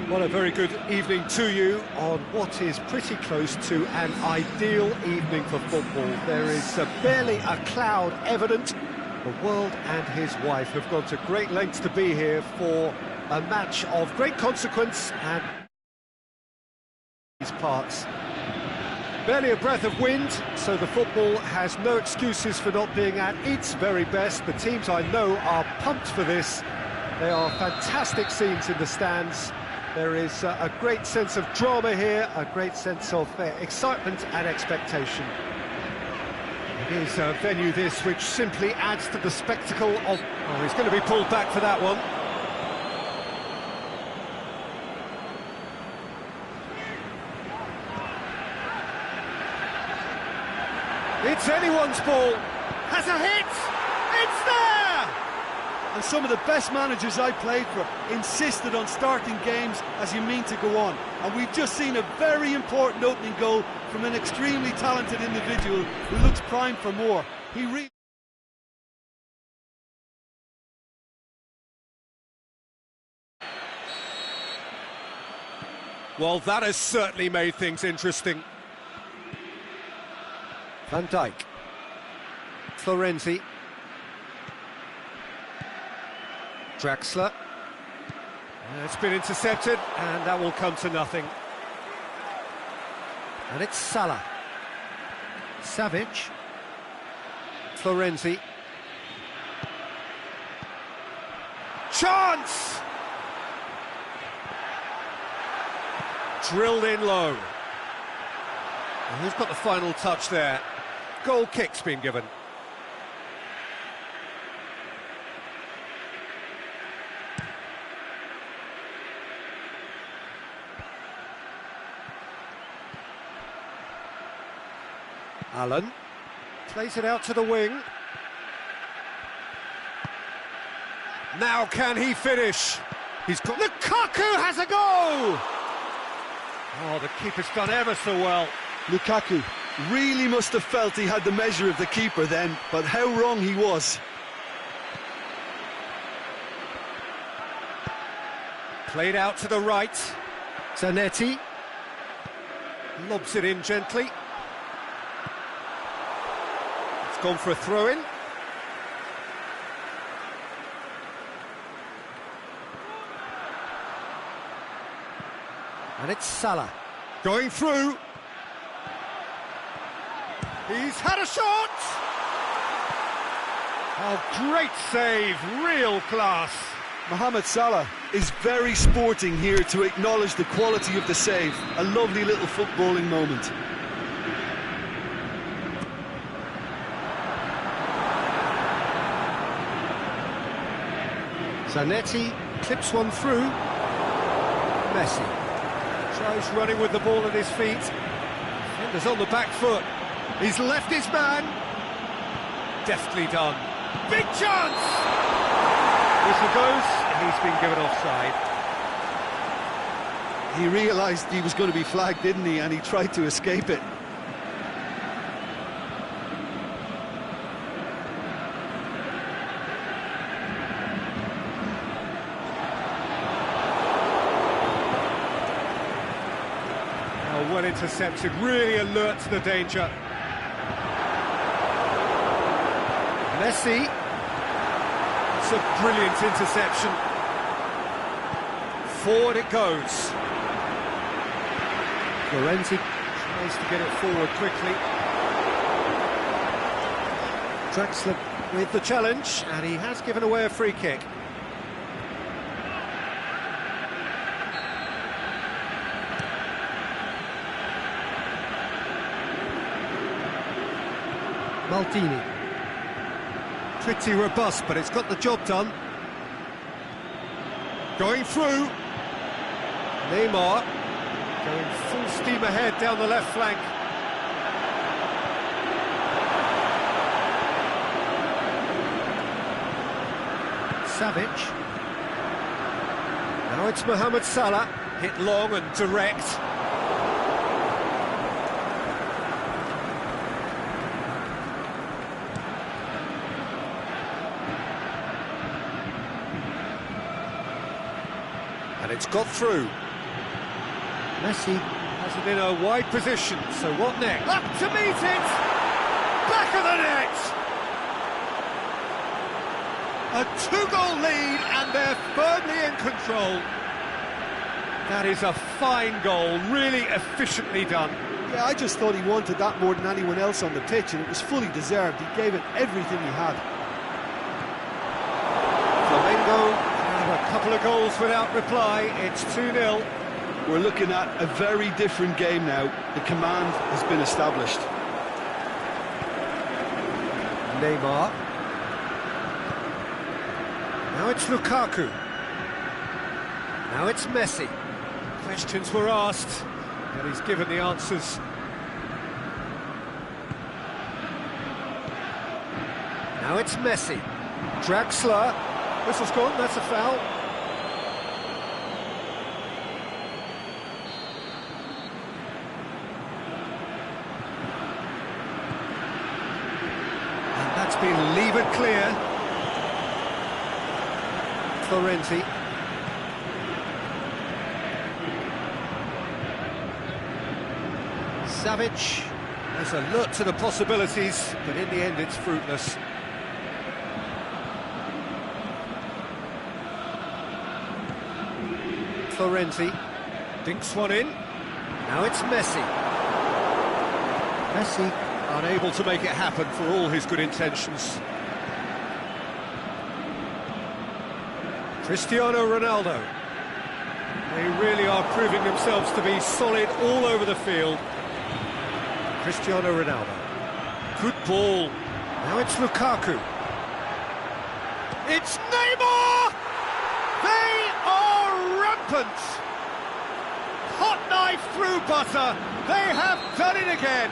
A: Well, a very good evening to you on what is pretty close to an ideal evening for football. There is barely a cloud evident. The world and his wife have gone to great lengths to be here for a match of great consequence and these parts. Barely a breath of wind, so the football has no excuses for not being at its very best. The teams I know are pumped for this. There are fantastic scenes in the stands. There is a great sense of drama here, a great sense of excitement and expectation. It is a venue this which simply adds to the spectacle of... Oh, he's going to be pulled back for that one. It's anyone's ball. Has a hit. It's there!
B: And some of the best managers I played for insisted on starting games as you mean to go on. And we've just seen a very important opening goal from an extremely talented individual who looks primed for more. He really...
A: Well, that has certainly made things interesting. Van Dijk. Florenzi. Draxler. It's been intercepted, and that will come to nothing. And it's Salah. Savic. Florenzi. Chance! Drilled in low. And who's got the final touch there? Goal kick's been given. Allen plays it out to the wing. Now can he finish? He's got... Lukaku has a goal! Oh, the keeper's done ever so well.
B: Lukaku really must have felt he had the measure of the keeper then, but how wrong he was.
A: Played out to the right. Zanetti lobs it in gently. It's gone for a throw-in. And it's Salah going through. He's had a shot! Oh, great save, real class.
B: Mohamed Salah is very sporting here to acknowledge the quality of the save. A lovely little footballing moment.
A: Zanetti clips one through. Messi tries running with the ball at his feet. Defender's on the back foot. He's left his man. Deftly done. Big chance! Whistle goes, and he's been given offside.
B: He realised he was going to be flagged, didn't he? And he tried to escape it.
A: Oh, well intercepted, really alert to the danger. Messi. It's a brilliant interception. Forward it goes. Florenzi tries to get it forward quickly. Draxler with the challenge, and he has given away a free kick. Maldini. Pretty robust, but it's got the job done. Going through. Neymar going full steam ahead down the left flank. Savic. Now it's Mohamed Salah, hit long and direct. And it's got through. Messi has it in a wide position, so what next? Up to meet it! Back of the net! A two-goal lead and they're firmly in control. That is a fine goal, really efficiently done.
B: Yeah, I just thought he wanted that more than anyone else on the pitch, and it was fully deserved. He gave it everything he had.
A: Flamengo have a couple of goals without reply. It's 2-0.
C: We're looking at a very different game now. The command has been established.
A: Neymar. Now it's Lukaku. Now it's Messi. Questions were asked, but he's given the answers. Now it's Messi. Draxler. Whistle's gone, that's a foul. And that's been levered clear. Florenti. Savic has a look to the possibilities, but in the end it's fruitless. Florenti dinks one in. Now it's Messi. Messi unable to make it happen for all his good intentions. Cristiano Ronaldo. They really are proving themselves to be solid all over the field. Cristiano Ronaldo. Good ball. Now it's Lukaku. It's Neymar! They are rampant! Hot knife through butter. They have done it again.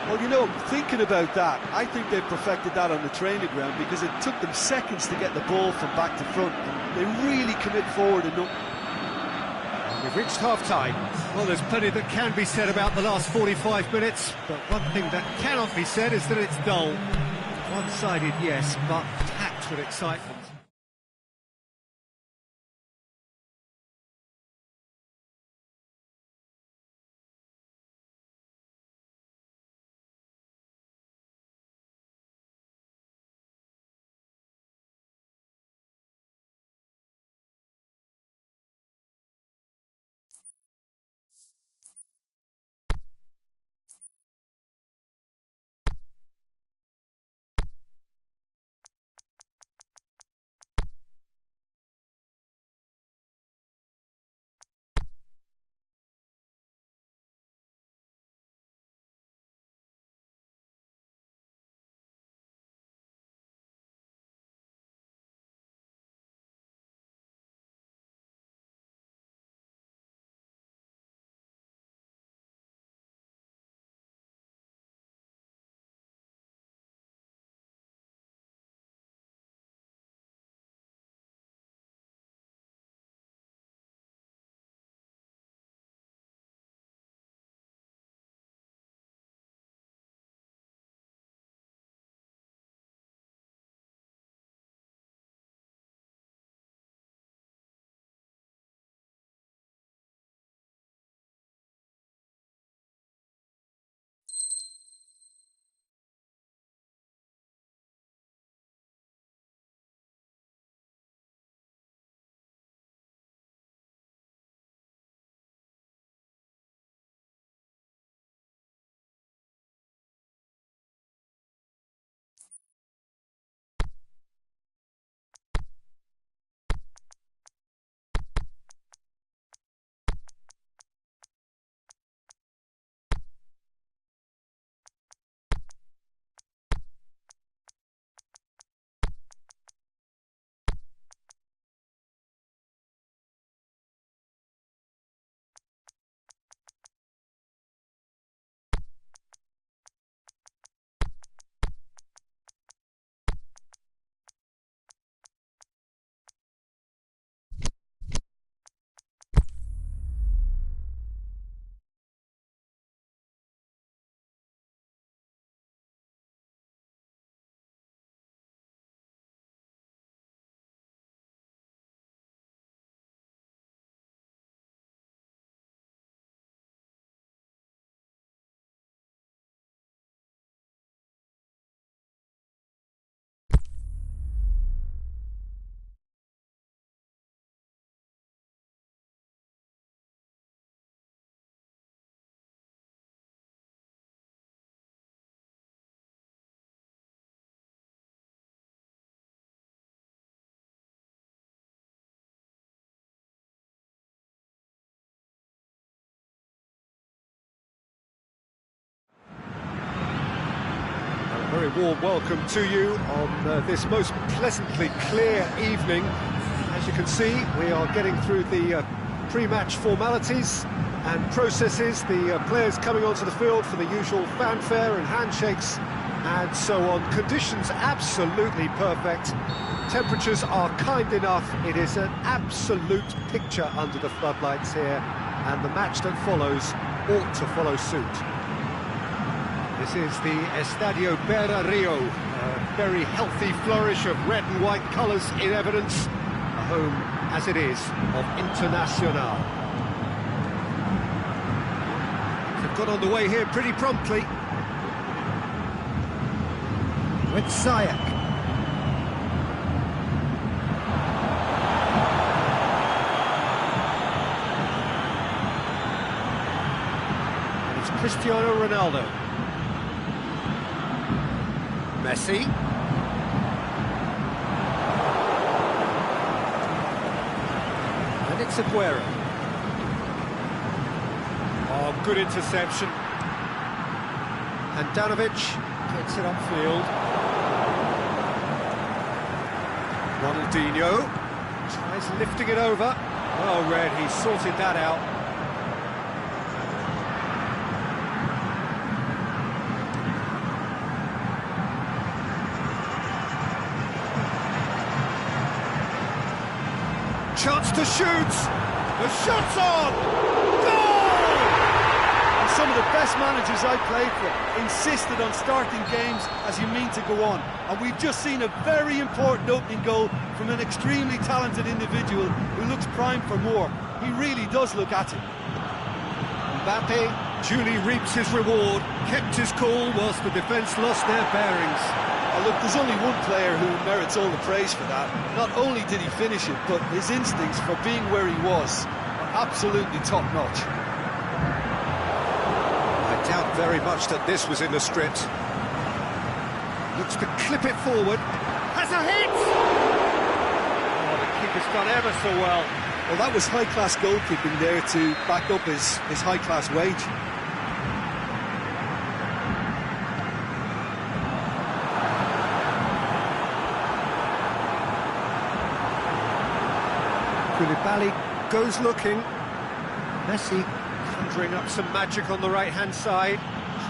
B: Well, you know, thinking about that, I think they perfected that on the training ground, because it took them seconds to get the ball from back to front, and they really commit forward enough.
A: We've reached half-time. Well, there's plenty that can be said about the last 45 minutes, but one thing that cannot be said is that it's dull. One-sided, yes, but packed with excitement. very warm welcome to you on this most pleasantly clear evening. As you can see, we are getting through the pre-match formalities and processes, the players coming onto the field for the usual fanfare and handshakes and so on. Conditions absolutely perfect. Temperatures are kind enough. It is an absolute picture under the floodlights here, and the match that follows ought to follow suit. This is the Estadio Beira Rio, a very healthy flourish of red and white colours in evidence, a home, as it is, of Internacional. They've got on the way here pretty promptly. With Ziyech. And it's Cristiano Ronaldo. Messi. And it's Aguero. Oh, good interception. And Handanovic gets it upfield. Ronaldinho tries lifting it over. Well read, he sorted that out. Chance to shoot! The shot's on!
B: Some of the best managers I played for insisted on starting games as you mean to go on, and we've just seen a very important opening goal from an extremely talented individual who looks primed for more. He really does look at it.
A: Mbappe duly reaps his reward, kept his cool whilst the defence lost their bearings.
B: Look, there's only one player who merits all the praise for that. Not only did he finish it, but his instincts for being where he was are absolutely top-notch.
A: I doubt very much that this was in the script. Looks to clip it forward. Has a hit! Oh, the keeper's done ever so well.
B: Well, that was high-class goalkeeping there to back up his high-class wage.
A: Koulibaly goes looking. Messi conjuring up some magic on the right-hand side.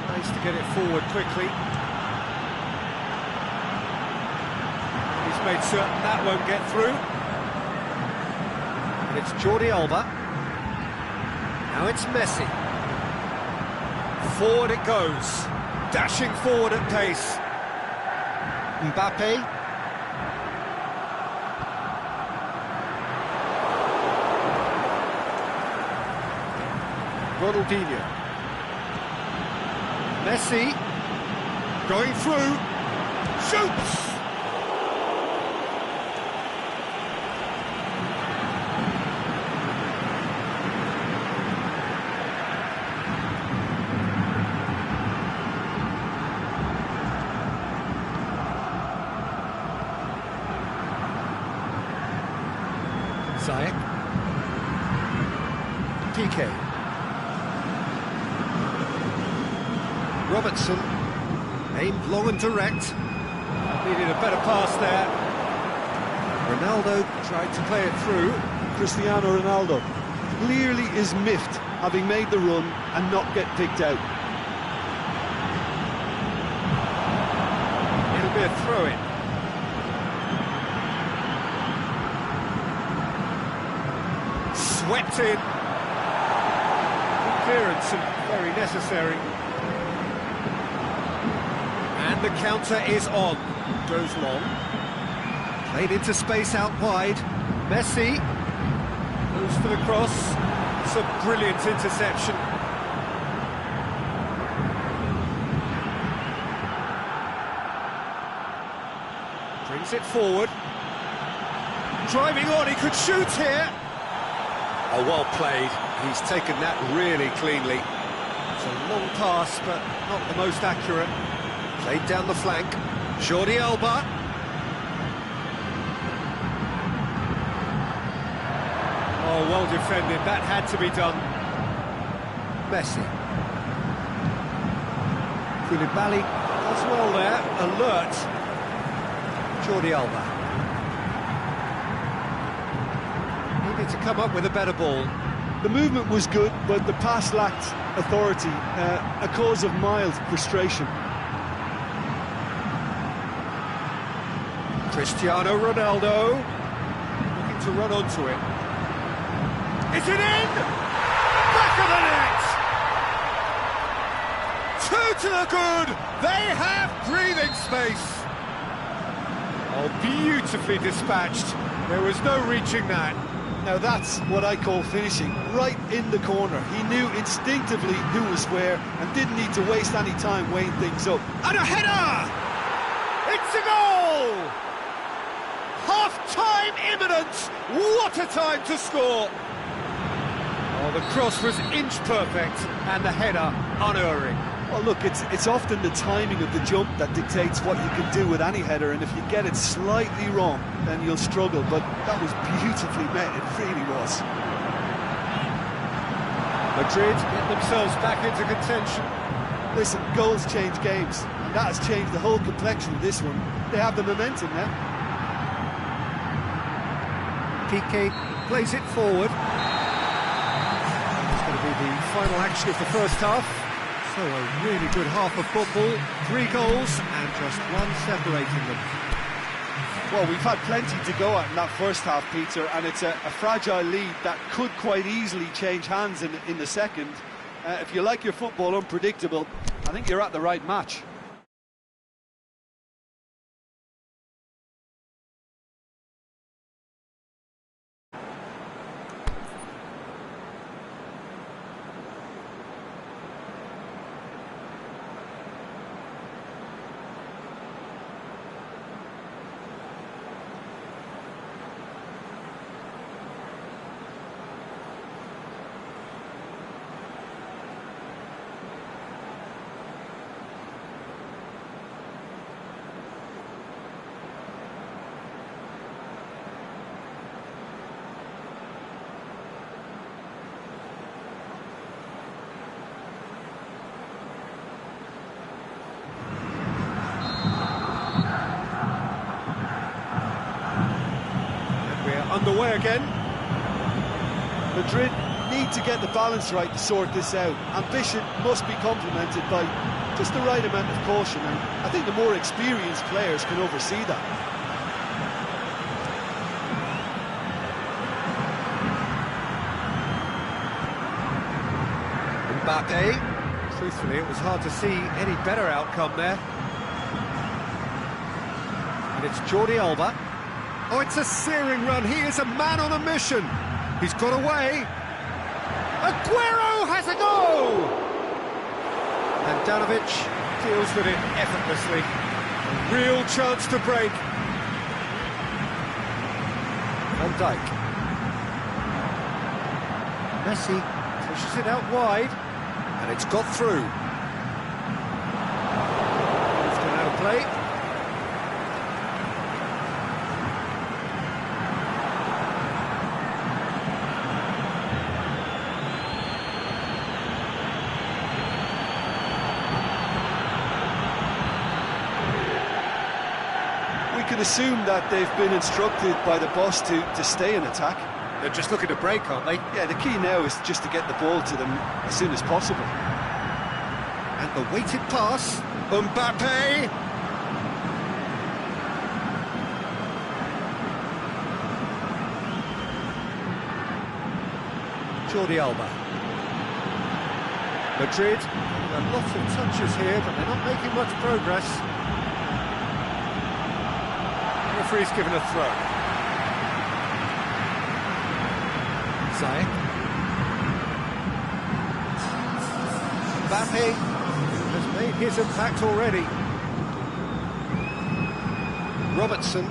A: Tries to get it forward quickly. He's made certain that won't get through. It's Jordi Alba. Now it's Messi. Forward it goes. Dashing forward at pace. Mbappe. Ronaldinho. Messi going through, shoots! Ziyech. PK. Robertson, aimed long and direct. Needed a better pass there. Ronaldo tried to play it through.
B: Cristiano Ronaldo clearly is miffed having made the run and not get picked out.
A: It'll be a throw-in. Swept in. Good clearance and very necessary. And the counter is on. Goes long. Played into space out wide. Messi goes for the cross. It's a brilliant interception. Brings it forward. Driving on, he could shoot here. Oh, well played. He's taken that really cleanly. It's a long pass, but not the most accurate. Played down the flank. Jordi Alba. Oh, well defended. That had to be done. Messi. Koulibaly Does well there, alert. Jordi Alba. Needed to come up with a better ball.
B: The movement was good, but the pass lacked authority, a cause of mild frustration.
A: Cristiano Ronaldo looking to run onto it. Is it in? Back of the net! Two to the good! They have breathing space! Oh, beautifully dispatched. There was no reaching that.
B: Now that's what I call finishing, right in the corner. He knew instinctively who was where and didn't need to waste any time weighing things up.
A: And a header! It's a goal! Half-time imminent! What a time to score! Oh, the cross was inch perfect and the header unerring.
B: Well, look, it's often the timing of the jump that dictates what you can do with any header, and if you get it slightly wrong, then you'll struggle, but that was beautifully met, it really was.
A: Madrid get themselves back into contention.
B: Listen, goals change games, and that has changed the whole complexion of this one. They have the momentum now.
A: Piqué plays it forward. It's going to be the final action of the first half. So a really good half of football, 3 goals and just one separating them.
B: Well, we've had plenty to go at in that first half, Peter, and it's a fragile lead that could quite easily change hands in the second. If you like your football unpredictable, I think you're at the right match.
A: Underway again.
B: Madrid need to get the balance right to sort this out. Ambition must be complemented by just the right amount of caution, and I think the more experienced players can oversee that.
A: Mbappe. Truthfully, it was hard to see any better outcome there. And it's Jordi Alba. Oh, it's a searing run. He is a man on a mission. He's got away. Aguero has a go! And Danovic deals with it effortlessly. A real chance to break. Van Dijk. Messi pushes it out wide. And it's got through. It's gone out of play.
B: We can assume that they've been instructed by the boss to stay in attack.
A: They're just looking to break, aren't they?
B: Yeah, the key now is just to get the ball to them as soon as possible.
A: And the weighted pass, Mbappe. Jordi Alba. Madrid, lots of touches here, but they're not making much progress. The referee's given a throw. Mbappe has made his impact already. Robertson.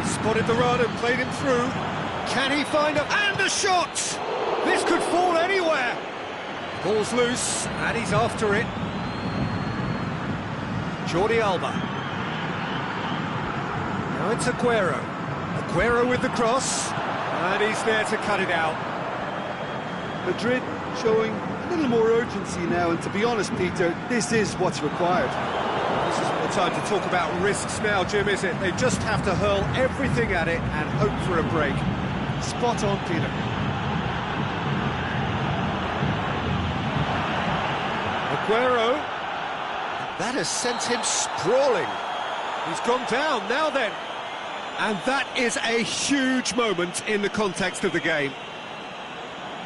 A: He spotted the run and played him through. Can he find a... And a shot! This could fall anywhere. Ball's loose, and he's after it. Jordi Alba. Now it's Aguero. Aguero with the cross, and he's there to cut it out.
B: Madrid showing a
C: A little more urgency now, and to be honest, Peter, this is what's required.
A: This isn't the time to talk about risks now, Jim, is it? They just have to hurl everything at it and hope for a break.
B: Spot on, Peter.
A: Aguero. That has sent him sprawling. He's gone down, now then. And that is a huge moment in the context of the game.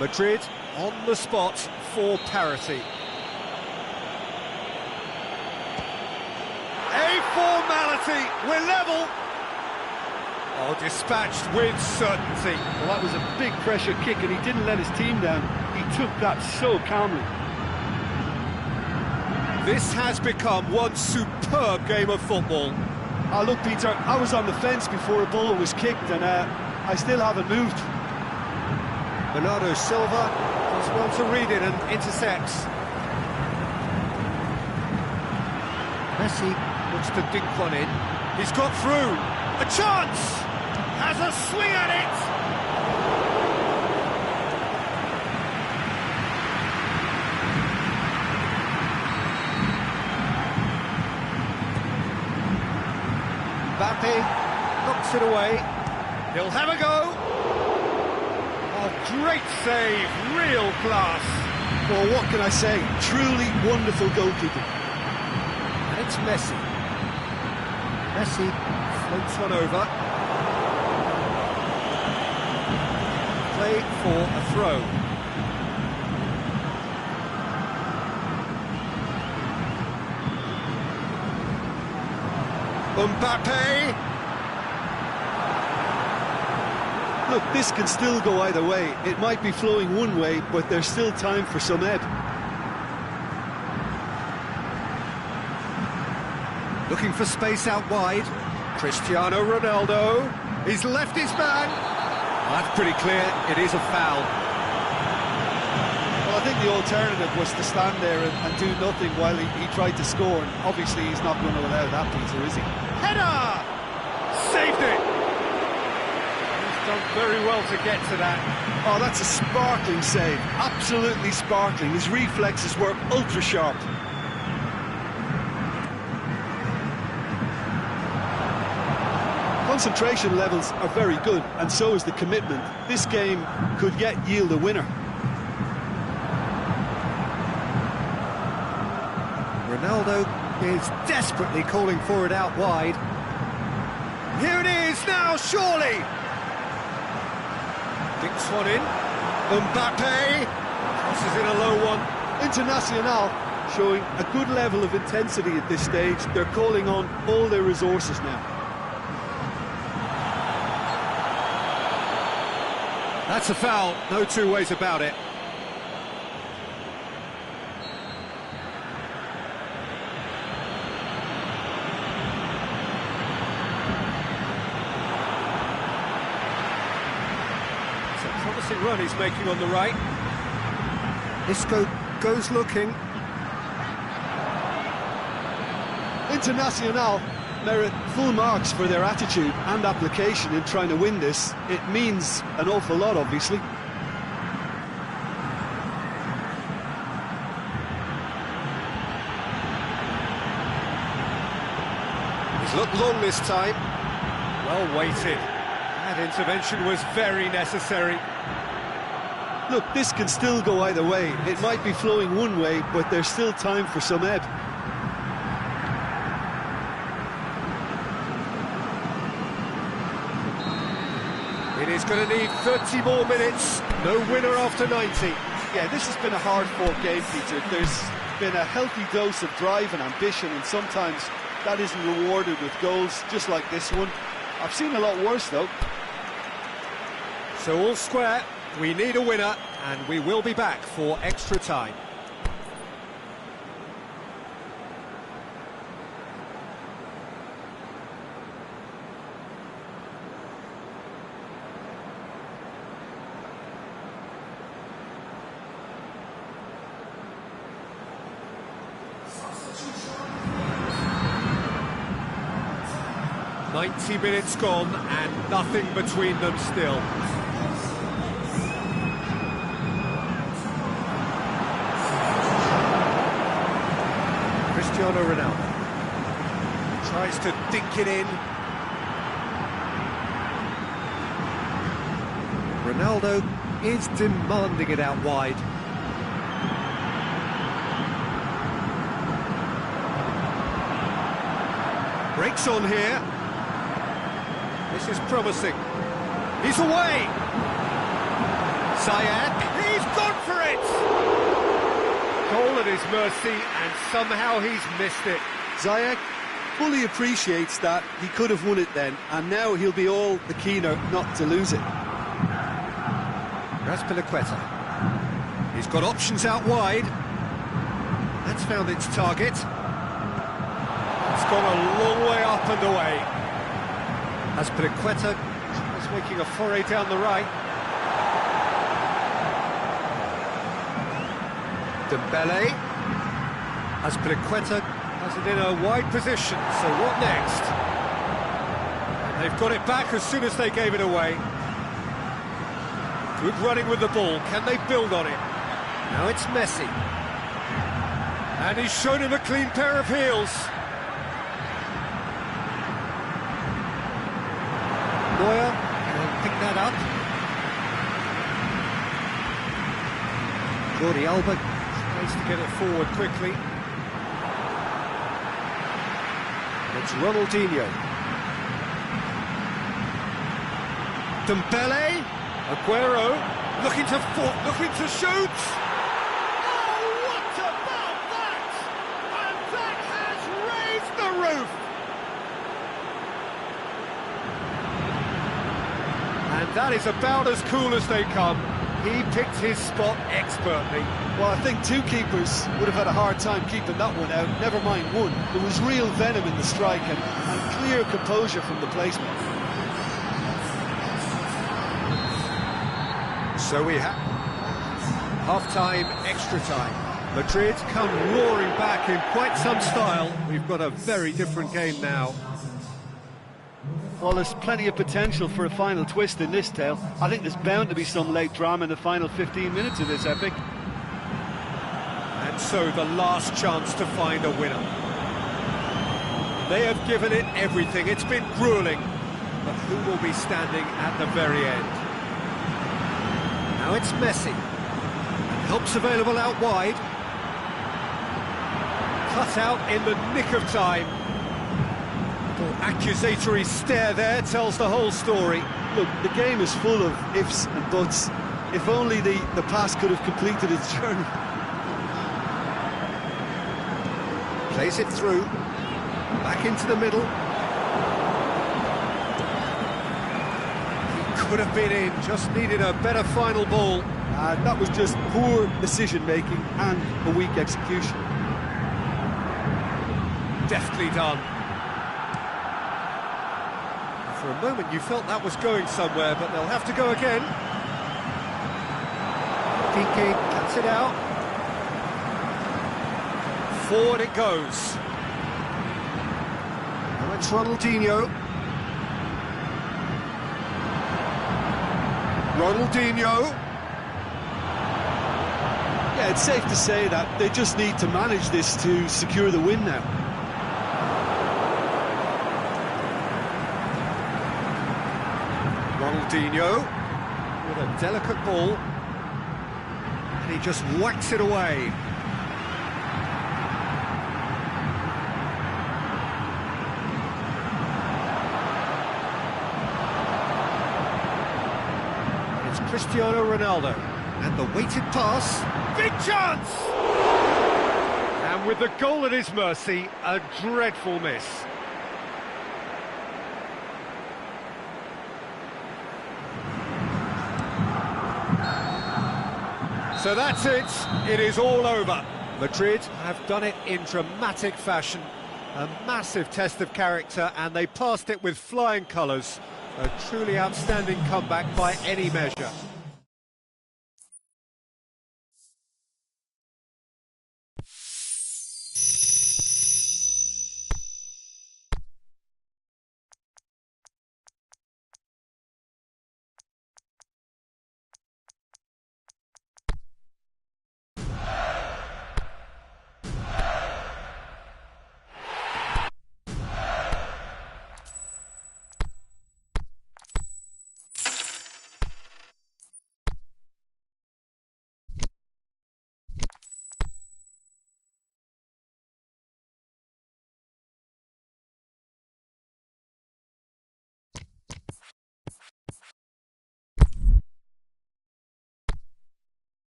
A: Madrid on the spot for parity. A formality, we're level. Oh, dispatched with certainty.
C: Well, that was a big pressure kick, and he didn't let his team down. He took that so calmly.
A: This has become one superb game of football.
C: Oh, look, Peter, I was on the fence before a ball was kicked, and I still haven't moved.
A: Bernardo Silva does well to read it and intercepts. Messi looks to dink one in. He's got through. A chance! Has a swing at it! Mbappe knocks it away. He'll have a go. Oh, great save, real class.
B: Well, what can I say? Truly wonderful goalkeeping.
A: And it's Messi. Messi floats one over. Play for a throw. Mbappe.
B: Look, this can still go either way. It might be flowing one way, but there's still time for some ebb.
A: Looking for space out wide. Cristiano Ronaldo. He's left his man. That's pretty clear. It is a foul.
B: Well, I think the alternative was to stand there and do nothing while he tried to score. And obviously, he's not going to allow that, Peter, is he?
A: Header! Saved it! He's done very well to get to that.
B: Oh, that's a sparkling save. Absolutely sparkling. His reflexes were ultra sharp. Concentration levels are very good, and so is the commitment. This game could yet yield a winner.
A: Ronaldo is desperately calling for it out wide. Here it is now, surely! Dinks one in. Mbappe crosses in a low one.
B: Internacional showing a good level of intensity at this stage. They're calling on all their resources now.
A: That's a foul, no two ways about it. It's a promising run he's making on the right. Isco goes looking.
B: Internacional merit full marks for their attitude and application in trying to win this. It means an awful lot, obviously.
A: He's looked long this time. Well weighted. That intervention was very necessary.
B: Look, this can still go either way. It might be flowing one way, but there's still time for some ebb.
A: It is going to need 30 more minutes. No winner after 90.
B: Yeah, this has been a hard-fought game, Peter. There's been a healthy dose of drive and ambition, and sometimes that isn't rewarded with goals, just like this one. I've seen a lot worse, though.
A: So all square, we need a winner, and we will be back for extra time. "90 minutes gone and nothing between them still." Cristiano Ronaldo. Tries to dink it in. Ronaldo is demanding it out wide. Breaks on here. This is promising. He's away. Ziyech, he's gone for it! Goal at his mercy, and somehow he's missed it.
B: Ziyech fully appreciates that he could have won it then, and now he'll be all the keener not to lose it.
A: Azpilicueta. He's got options out wide. That's found its target. It's gone a long way up and away. Azpilicueta is making a foray down the right. Dembele. Azpilicueta has it in a wide position, so what next? And they've got it back as soon as they gave it away. Good running with the ball, can they build on it? Now it's Messi. And he's shown him a clean pair of heels. Neuer will pick that up. Jordi Alba tries to get it forward quickly. It's Ronaldinho. Dembele. Aguero looking to shoot. Oh, what about that? And that has raised the roof. And that is about as cool as they come. He picked his spot expertly.
B: Well, I think two keepers would have had a hard time keeping that one out, never mind one. There was real venom in the strike and clear composure from the placement.
A: So we have half-time, extra time. Madrid come roaring back in quite some style. We've got a very different game now.
C: Well, there's plenty of potential for a final twist in this tale. I think there's bound to be some late drama in the final 15 minutes of this epic.
A: And so the last chance to find a winner. They have given it everything. It's been grueling. But who will be standing at the very end? Now it's Messi. Help's available out wide. Cut out in the nick of time. Little accusatory stare there tells the whole story.
B: Look, the game is full of ifs and buts. If only the pass could have completed its journey.
A: Plays it through. Back into the middle. Could have been in, just needed a better final ball.
B: And that was just poor decision-making and a weak execution.
A: Deftly done. For a moment you felt that was going somewhere, but they'll have to go again. Piqué cuts it out. Forward it goes. Now it's Ronaldinho. Ronaldinho.
B: Yeah, it's safe to say that they just need to manage this to secure the win now.
A: Ronaldinho with a delicate ball. And he just whacks it away. Cristiano Ronaldo, and the weighted pass, big chance! And with the goal at his mercy, a dreadful miss. So that's it is all over. Madrid have done it in dramatic fashion, a massive test of character, and they passed it with flying colours. A truly outstanding comeback by any measure.